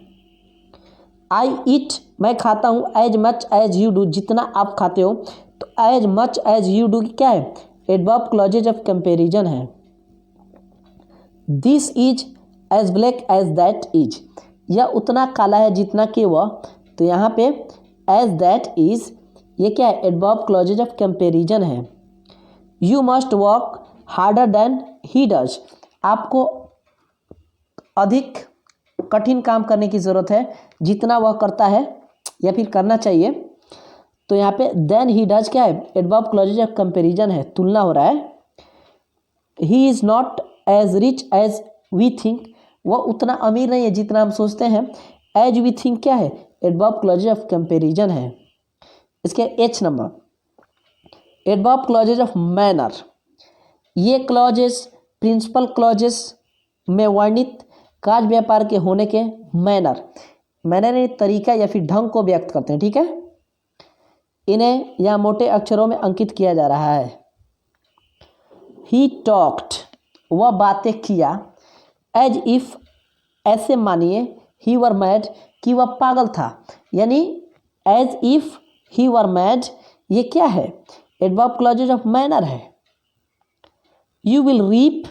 आई ईट, मैं खाता हूँ, as much as you do, जितना आप खाते हो। तो as much as you do क्या है, एडवर्ब क्लॉजेज ऑफ कंपैरिजन है। This is as black as that is, यह उतना काला है जितना कि वह। तो यहाँ पे एज दैट इज ये क्या है, एडवर्ब क्लॉजेज ऑफ कंपैरिजन है। You must work harder than he does, आपको अधिक कठिन काम करने की ज़रूरत है जितना वह करता है या फिर करना चाहिए। तो यहाँ पे देन ही डज क्या है, एडवर्ब क्लॉजेज ऑफ कंपैरिजन है, तुलना हो रहा है। He is not as rich as we think, वह उतना अमीर नहीं है जितना हम सोचते हैं। एज वी थिंक क्या है, एडवर्ब क्लॉजेज ऑफ कंपैरिजन है। इसके H number, adverb clauses of manner. ये क्लॉजेज प्रिंसिपल क्लॉजेज में वर्णित कार्य व्यापार के होने के मैनर यानी तरीका या फिर ढंग को व्यक्त करते हैं, ठीक है। इन्हें यहाँ मोटे अक्षरों में अंकित किया जा रहा है। ही टॉक्ड, वह बातें किया। एज इफ, ऐसे मानिए, ही वर मैड, कि वह पागल था, यानी as if he were mad ये क्या है, एडवर्ब क्लॉजेज ऑफ मैनर है। You will reap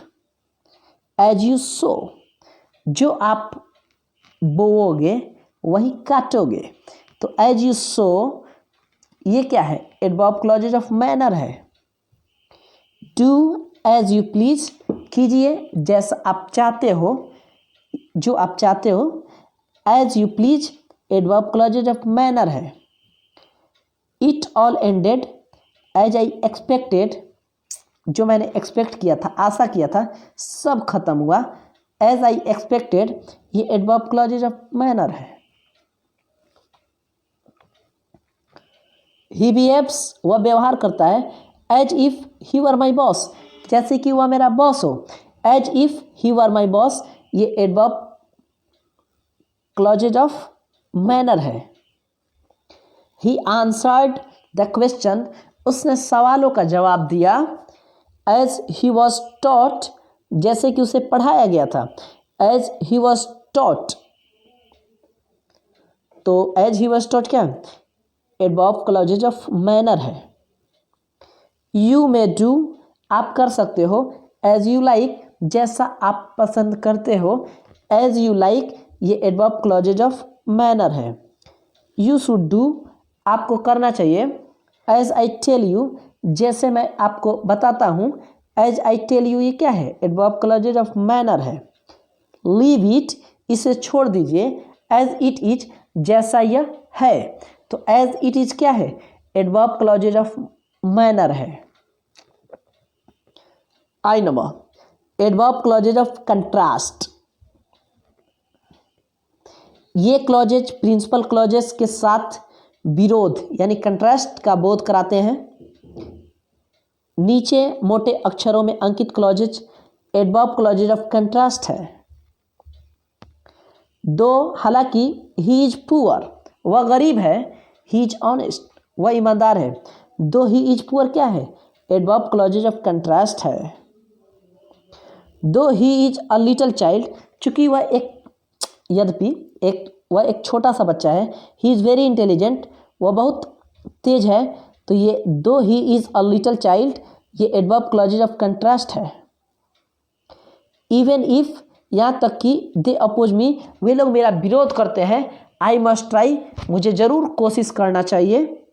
as you sow, जो आप बोओगे वही काटोगे। तो एज यू सो ये क्या है, एडवर्ब क्लॉजेज ऑफ मैनर है। डू एज यू प्लीज, कीजिए जैसा आप चाहते हो, जो आप चाहते हो। As you please adverb clauses of manner है। It all ended as I expected, जो मैंने एक्सपेक्ट किया था, आशा किया था, सब खत्म हुआ। एज आई एक्सपेक्टेड ये एडवर्ब क्लॉजेज ऑफ मैनर है। ही बिहेव्स, वह व्यवहार करता है। As if he were my boss, जैसे कि वह मेरा बॉस हो। As if he were my boss ये एडवर्ब क्लॉजेज ऑफ मैनर है। ही आंसर्ड द क्वेश्चन, उसने सवालों का जवाब दिया। एज ही वॉज टॉट, जैसे कि उसे पढ़ाया गया था। एज ही वॉज टॉट, तो एज ही वॉज टॉट क्या, एडवर्ब क्लॉजेज ऑफ मैनर है। यू मे डू, आप कर सकते हो। एज यू लाइक, जैसा आप पसंद करते हो। एज यू लाइक ये एडवर्ब क्लॉजेज ऑफ मैनर है। यू शुड डू, आपको करना चाहिए। एज आई टेल यू, जैसे मैं आपको बताता हूँ। एज आई टेल यू ये क्या है, एडवर्ब क्लॉजेज ऑफ मैनर है। लीव इट, इसे छोड़ दीजिए। एज इट इज, जैसा यह है। तो एज इट इज क्या है, एडवर्ब क्लॉजेज ऑफ मैनर है। आई number, adverb clauses of contrast. ये क्लॉजेज प्रिंसिपल क्लॉजेज के साथ विरोध यानी कंट्रास्ट का बोध कराते हैं। नीचे मोटे अक्षरों में अंकित clauses adverb clauses of contrast है। दो, हालांकि ही इज पुअर, वह गरीब है। ही इज ऑनेस्ट, वह ईमानदार है। दो ही इज पुअर क्या है, एडवर्ब क्लॉजेज ऑफ कंट्रास्ट है। दो he is a little child, चूंकि वह एक छोटा सा बच्चा है। ही इज़ वेरी इंटेलिजेंट, वह बहुत तेज है। तो ये दो he is a little child ये एडवर्ब क्लॉजेज ऑफ कंट्रास्ट है। इवन इफ, यहाँ तक कि दे अपोज मी, वे लोग मेरा विरोध करते हैं। आई मस्ट ट्राई, मुझे जरूर कोशिश करना चाहिए।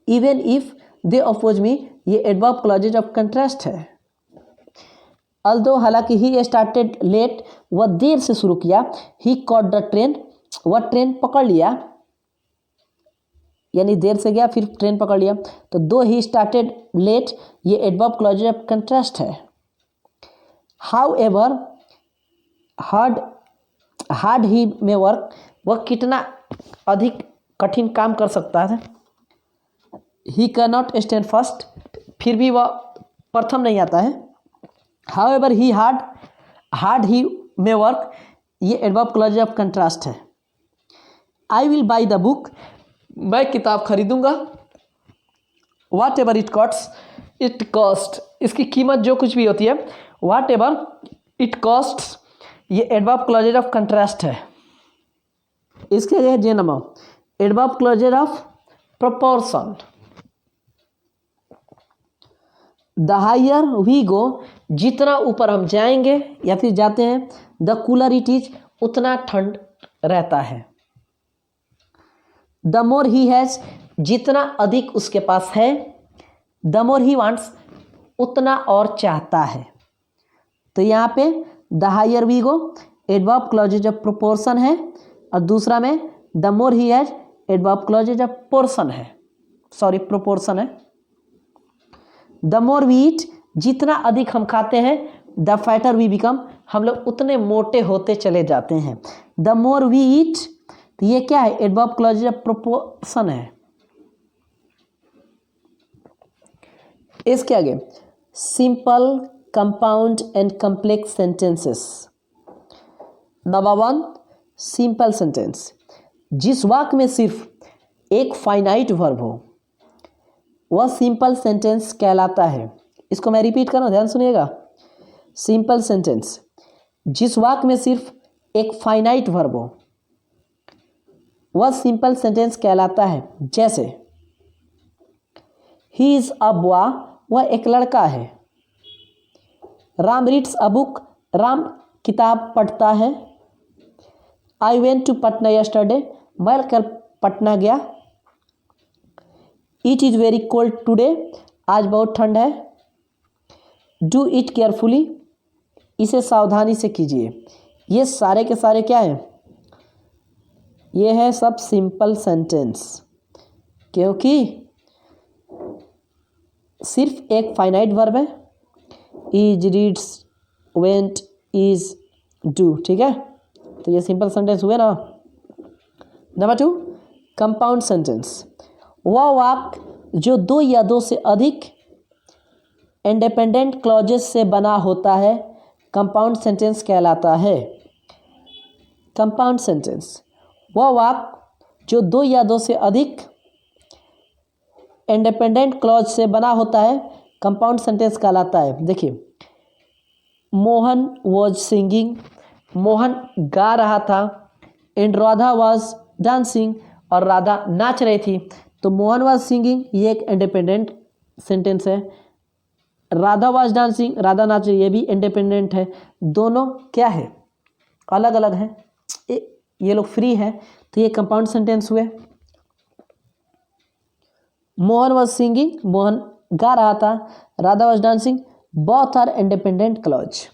इवन इफ दे अपोज मी, ये एडवर्ब क्लॉजेज ऑफ कंट्रास्ट है। अल्दो, हालांकि ही स्टार्टेड लेट, वह देर से शुरू किया। ही कॉट द ट्रेन, वह ट्रेन पकड़ लिया, यानी देर से गया फिर ट्रेन पकड़ लिया। तो दो ही स्टार्टेड लेट, ये एडवर्ब क्लॉजेज ऑफ कंट्रास्ट है। How ever, hard he may work, वह कितना अधिक कठिन काम कर सकता है। He can not stand first, फिर भी वह प्रथम नहीं आता है। However he hard he may work, ये एडवर्ब क्लॉजेज ऑफ कंट्रास्ट है। I will buy the book, मैं किताब खरीदूंगा। वाट एवर इट कॉस्ट, इसकी कीमत जो कुछ भी होती है। वाट एवर इट कॉस्ट, ये एडवर्ब क्लॉजेज ऑफ कंट्रास्ट है। इसके आगे J number adverb clauses of proportion. The higher we गो, जितना ऊपर हम जाएंगे या फिर जाते हैं, द कूलर इट इज, उतना ठंड रहता है। द मोर ही हैज, जितना अधिक उसके पास है। द मोर ही वांट्स, उतना और चाहता है। तो यहाँ पे the higher we go adverb clauses of proportion है, और दूसरा में the more he has adverb clauses of portion है, सॉरी प्रोपोर्शन है। द मोर वी ईट, जितना अधिक हम खाते हैं, द फैटर वी बिकम, हम लोग उतने मोटे होते चले जाते हैं। द मोर वी ईट, तो ये क्या है, एडवर्ब क्लॉजेज ऑफ प्रोपोर्शन है। इसके आगे simple, compound and complex sentences. Number 1 simple sentence, जिस वाक्य में सिर्फ एक फाइनाइट वर्ब हो वह सिंपल सेंटेंस कहलाता है। इसको मैं रिपीट कर रहा हूं, ध्यान सुनिएगा। सिंपल सेंटेंस, जिस वाक्य में सिर्फ एक फाइनाइट वर्ब हो वह सिंपल सेंटेंस कहलाता है। जैसे ही इज अ बॉय, वह एक लड़का है। Ram reads a book, Ram किताब पढ़ता है। I went to Patna yesterday, मैं कल पटना गया। It is very cold today, आज बहुत ठंड है। डू इट केयरफुली, इसे सावधानी से कीजिए। ये सारे के सारे क्या हैं, ये है सब सिंपल सेंटेंस, क्योंकि सिर्फ एक फाइनाइट वर्ब है। Is, reads, went, is, do, ठीक है। तो ये सिंपल सेंटेंस हुए ना। नंबर 2 कंपाउंड सेंटेंस, वह वाक्य जो दो या दो से अधिक इंडिपेंडेंट क्लॉजेस से बना होता है कंपाउंड सेंटेंस कहलाता है। कंपाउंड सेंटेंस, वह वाक्य जो दो या दो से अधिक इंडिपेंडेंट क्लॉज से बना होता है कंपाउंड सेंटेंस कहलाता है। देखिए, मोहन वॉज सिंगिंग, मोहन गा रहा था। एंड राधा वॉज डांसिंग, और राधा नाच रही थी। तो मोहन वॉज सिंगिंग ये एक इंडिपेंडेंट सेंटेंस है। राधा वॉज डांसिंग, राधा नाच रही, ये भी इंडिपेंडेंट है। दोनों क्या है, अलग अलग हैं, ये लोग फ्री हैं, तो ये कंपाउंड सेंटेंस हुए। मोहन वॉज सिंगिंग, मोहन गा रहा था। Radha was dancing, both are independent clause.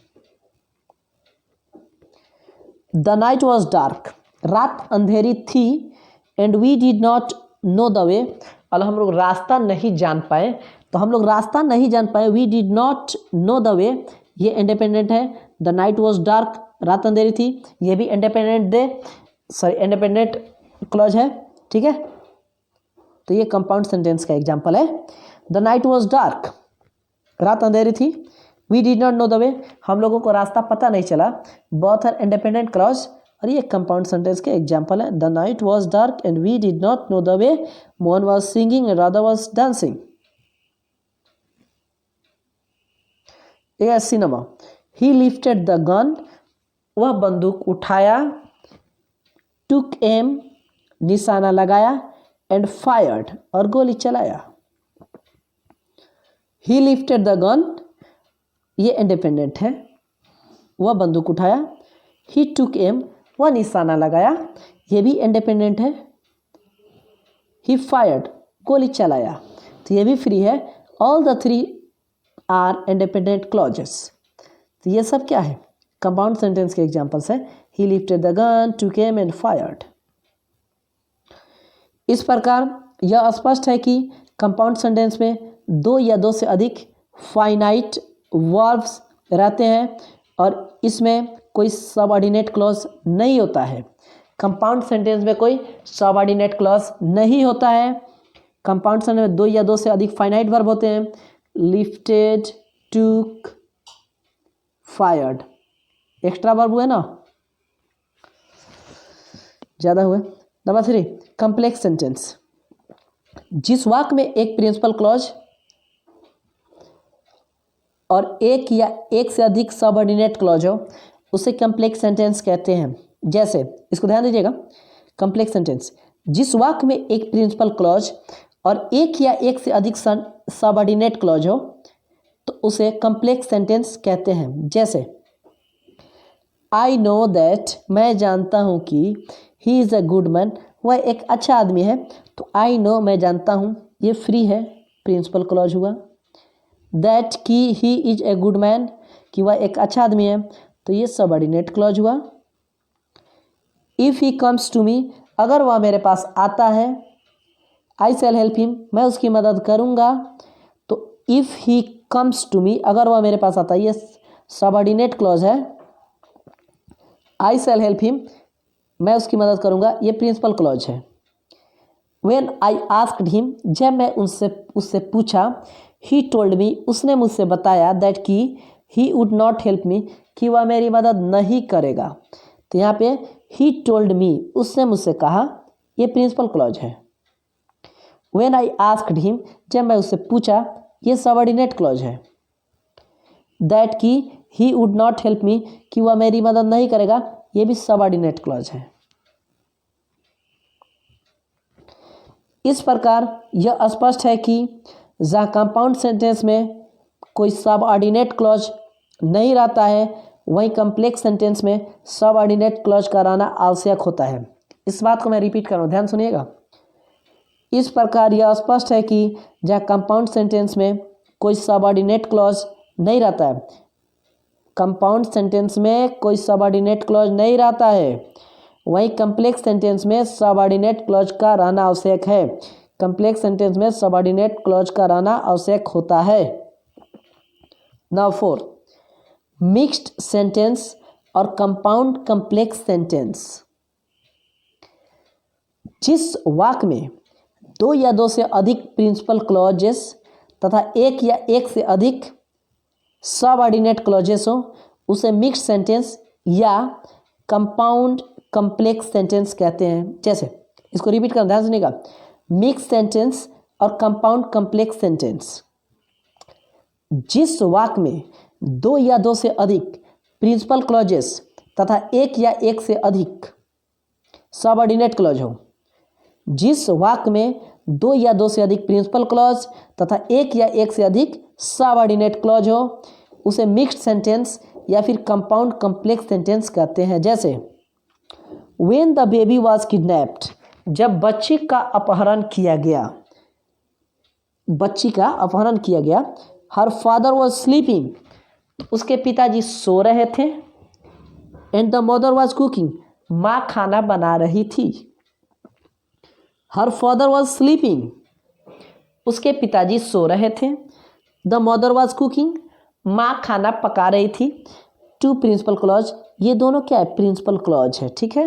The night was dark, रात अंधेरी थी। And we did not know the way, और हम लोग रास्ता नहीं जान पाए। तो हम लोग रास्ता नहीं जान पाए, we did not know the way, ये इंडिपेंडेंट है। द नाइट वॉज डार्क, रात अंधेरी थी, ये भी इंडिपेंडेंट क्लॉज है, ठीक है। तो ये कंपाउंड सेंटेंस का एग्जाम्पल है। द नाइट वॉज डार्क, रात अंधेरी थी। We did not know the way, हम लोगों को रास्ता पता नहीं चला। बोथ आर इंडिपेंडेंट क्लॉज, और ये कंपाउंड सेंटेंस के एग्जाम्पल है। The night was dark and we did not know the way, Mohan was singing and Radha was dancing. 80 number, he lifted the gun, वह बंदूक उठाया। टुक एम, निशाना लगाया। एंड फायर्ड, और गोली चलाया। ही लिफ्टेड द गन, ये इंडिपेंडेंट है, वह बंदूक उठाया। ही टुक एम, वह निशाना लगाया, ये भी इंडिपेंडेंट है। ही फायर्ड, गोली चलाया, तो ये भी फ्री है। All the three are independent clauses. तो ये सब क्या है? कंपाउंड सेंटेंस के एग्जांपल्स है। He lifted the gun, took aim and fired. इस प्रकार यह स्पष्ट है कि कंपाउंड सेंटेंस में दो या दो से अधिक फाइनाइट वर्ब्स रहते हैं और इसमें कोई सबऑर्डिनेट क्लॉज नहीं होता है। कंपाउंड सेंटेंस में कोई सबऑर्डिनेट क्लॉज नहीं होता है। कंपाउंड सेंटेंस में दो या दो से अधिक फाइनाइट वर्ब होते हैं। लिफ्टेड, टुक, फायर्ड, एक्स्ट्रा वर्ब हुए ना, ज़्यादा हुए। Number 3, complex sentence. जिस वाक्य में एक प्रिंसिपल क्लॉज और एक या एक से अधिक सबऑर्डिनेट क्लॉज हो उसे कॉम्प्लेक्स सेंटेंस कहते हैं। जैसे, इसको ध्यान दीजिएगा, कॉम्प्लेक्स सेंटेंस, जिस वाक्य में एक प्रिंसिपल क्लॉज और एक या एक से अधिक सबऑर्डिनेट क्लॉज हो तो उसे कॉम्प्लेक्स सेंटेंस कहते हैं। जैसे, आई नो दैट, मैं जानता हूँ कि, he is a good man, वह एक अच्छा आदमी है। तो आई नो, मैं जानता हूँ, ये फ्री है, प्रिंसिपल क्लॉज हुआ। दैट कि he is a good man, कि वह एक अच्छा आदमी है, तो ये सबऑर्डिनेट क्लॉज हुआ। If he comes to me, अगर वह मेरे पास आता है, आई शैल हेल्प हिम, मैं उसकी मदद करूँगा। तो if he comes to me, अगर वह मेरे पास आता है, ये सबऑर्डिनेट क्लॉज है। आई शैल हेल्प हिम, मैं उसकी मदद करूँगा, ये प्रिंसिपल क्लॉज है। व्हेन आई आस्क्ड हिम, जब मैं उससे पूछा, ही टोल्ड मी, उसने मुझसे बताया, दैट कि he would not help me, कि वह मेरी मदद नहीं करेगा। तो यहाँ पे ही टोल्ड मी, उसने मुझसे कहा, ये प्रिंसिपल क्लॉज है। व्हेन आई आस्क्ड हिम, जब मैं उससे पूछा, ये सबऑर्डिनेट क्लॉज है। दैट कि he would not help me, कि वह मेरी मदद नहीं करेगा, ये भी सबऑर्डिनेट क्लॉज है। इस प्रकार यह स्पष्ट है कि जहाँ कंपाउंड सेंटेंस में कोई सबऑर्डिनेट क्लॉज नहीं रहता है, वहीं कॉम्प्लेक्स सेंटेंस में सबऑर्डिनेट क्लॉज का रहना आवश्यक होता है। इस बात को मैं रिपीट कर रहा हूँ, ध्यान सुनिएगा। इस प्रकार यह स्पष्ट है कि जहाँ कंपाउंड सेंटेंस में कोई सबऑर्डिनेट क्लॉज नहीं रहता है, कंपाउंड सेंटेंस में कोई सबऑर्डिनेट क्लॉज नहीं रहता है, वहीं कॉम्प्लेक्स सेंटेंस में सबऑर्डिनेट क्लॉज का रहना आवश्यक है। कॉम्प्लेक्स सेंटेंस में सबऑर्डिनेट क्लॉज का रहना आवश्यक होता है। नाउ 4, मिक्स्ड सेंटेंस और कंपाउंड कॉम्प्लेक्स सेंटेंस। जिस वाक्य में दो या दो से अधिक प्रिंसिपल क्लॉजेस तथा एक या एक से अधिक सबऑर्डिनेट क्लॉजेस हो उसे मिक्स्ड सेंटेंस या कंपाउंड कॉम्प्लेक्स सेंटेंस कहते हैं। जैसे, इसको रिपीट करना, ध्यान सुनिएगा, मिक्स्ड सेंटेंस और कंपाउंड कॉम्प्लेक्स सेंटेंस। जिस वाक्य में दो या दो से अधिक प्रिंसिपल क्लॉजेस तथा एक या एक से अधिक सबऑर्डिनेट क्लॉज हो, जिस वाक्य में दो या दो से अधिक प्रिंसिपल क्लॉज तथा एक या एक से अधिक सबऑर्डिनेट क्लॉज हो उसे मिक्स्ड सेंटेंस या फिर कंपाउंड कॉम्प्लेक्स सेंटेंस कहते हैं। जैसे, when the baby was kidnapped, जब बच्ची का अपहरण किया गया, बच्ची का अपहरण किया गया। हर फादर वाज स्लीपिंग, उसके पिताजी सो रहे थे। And the mother was cooking, माँ खाना बना रही थी। हर फादर वाज स्लीपिंग, उसके पिताजी सो रहे थे। द मदर वाज कुकिंग, माँ खाना पका रही थी। टू प्रिंसिपल क्लॉज, ये दोनों क्या है? प्रिंसिपल क्लॉज है, ठीक है।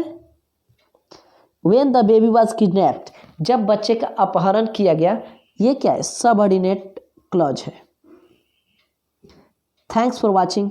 When the baby was kidnapped, जब बच्चे का अपहरण किया गया, ये क्या है? सबऑर्डिनेट क्लॉज है। Thanks for watching.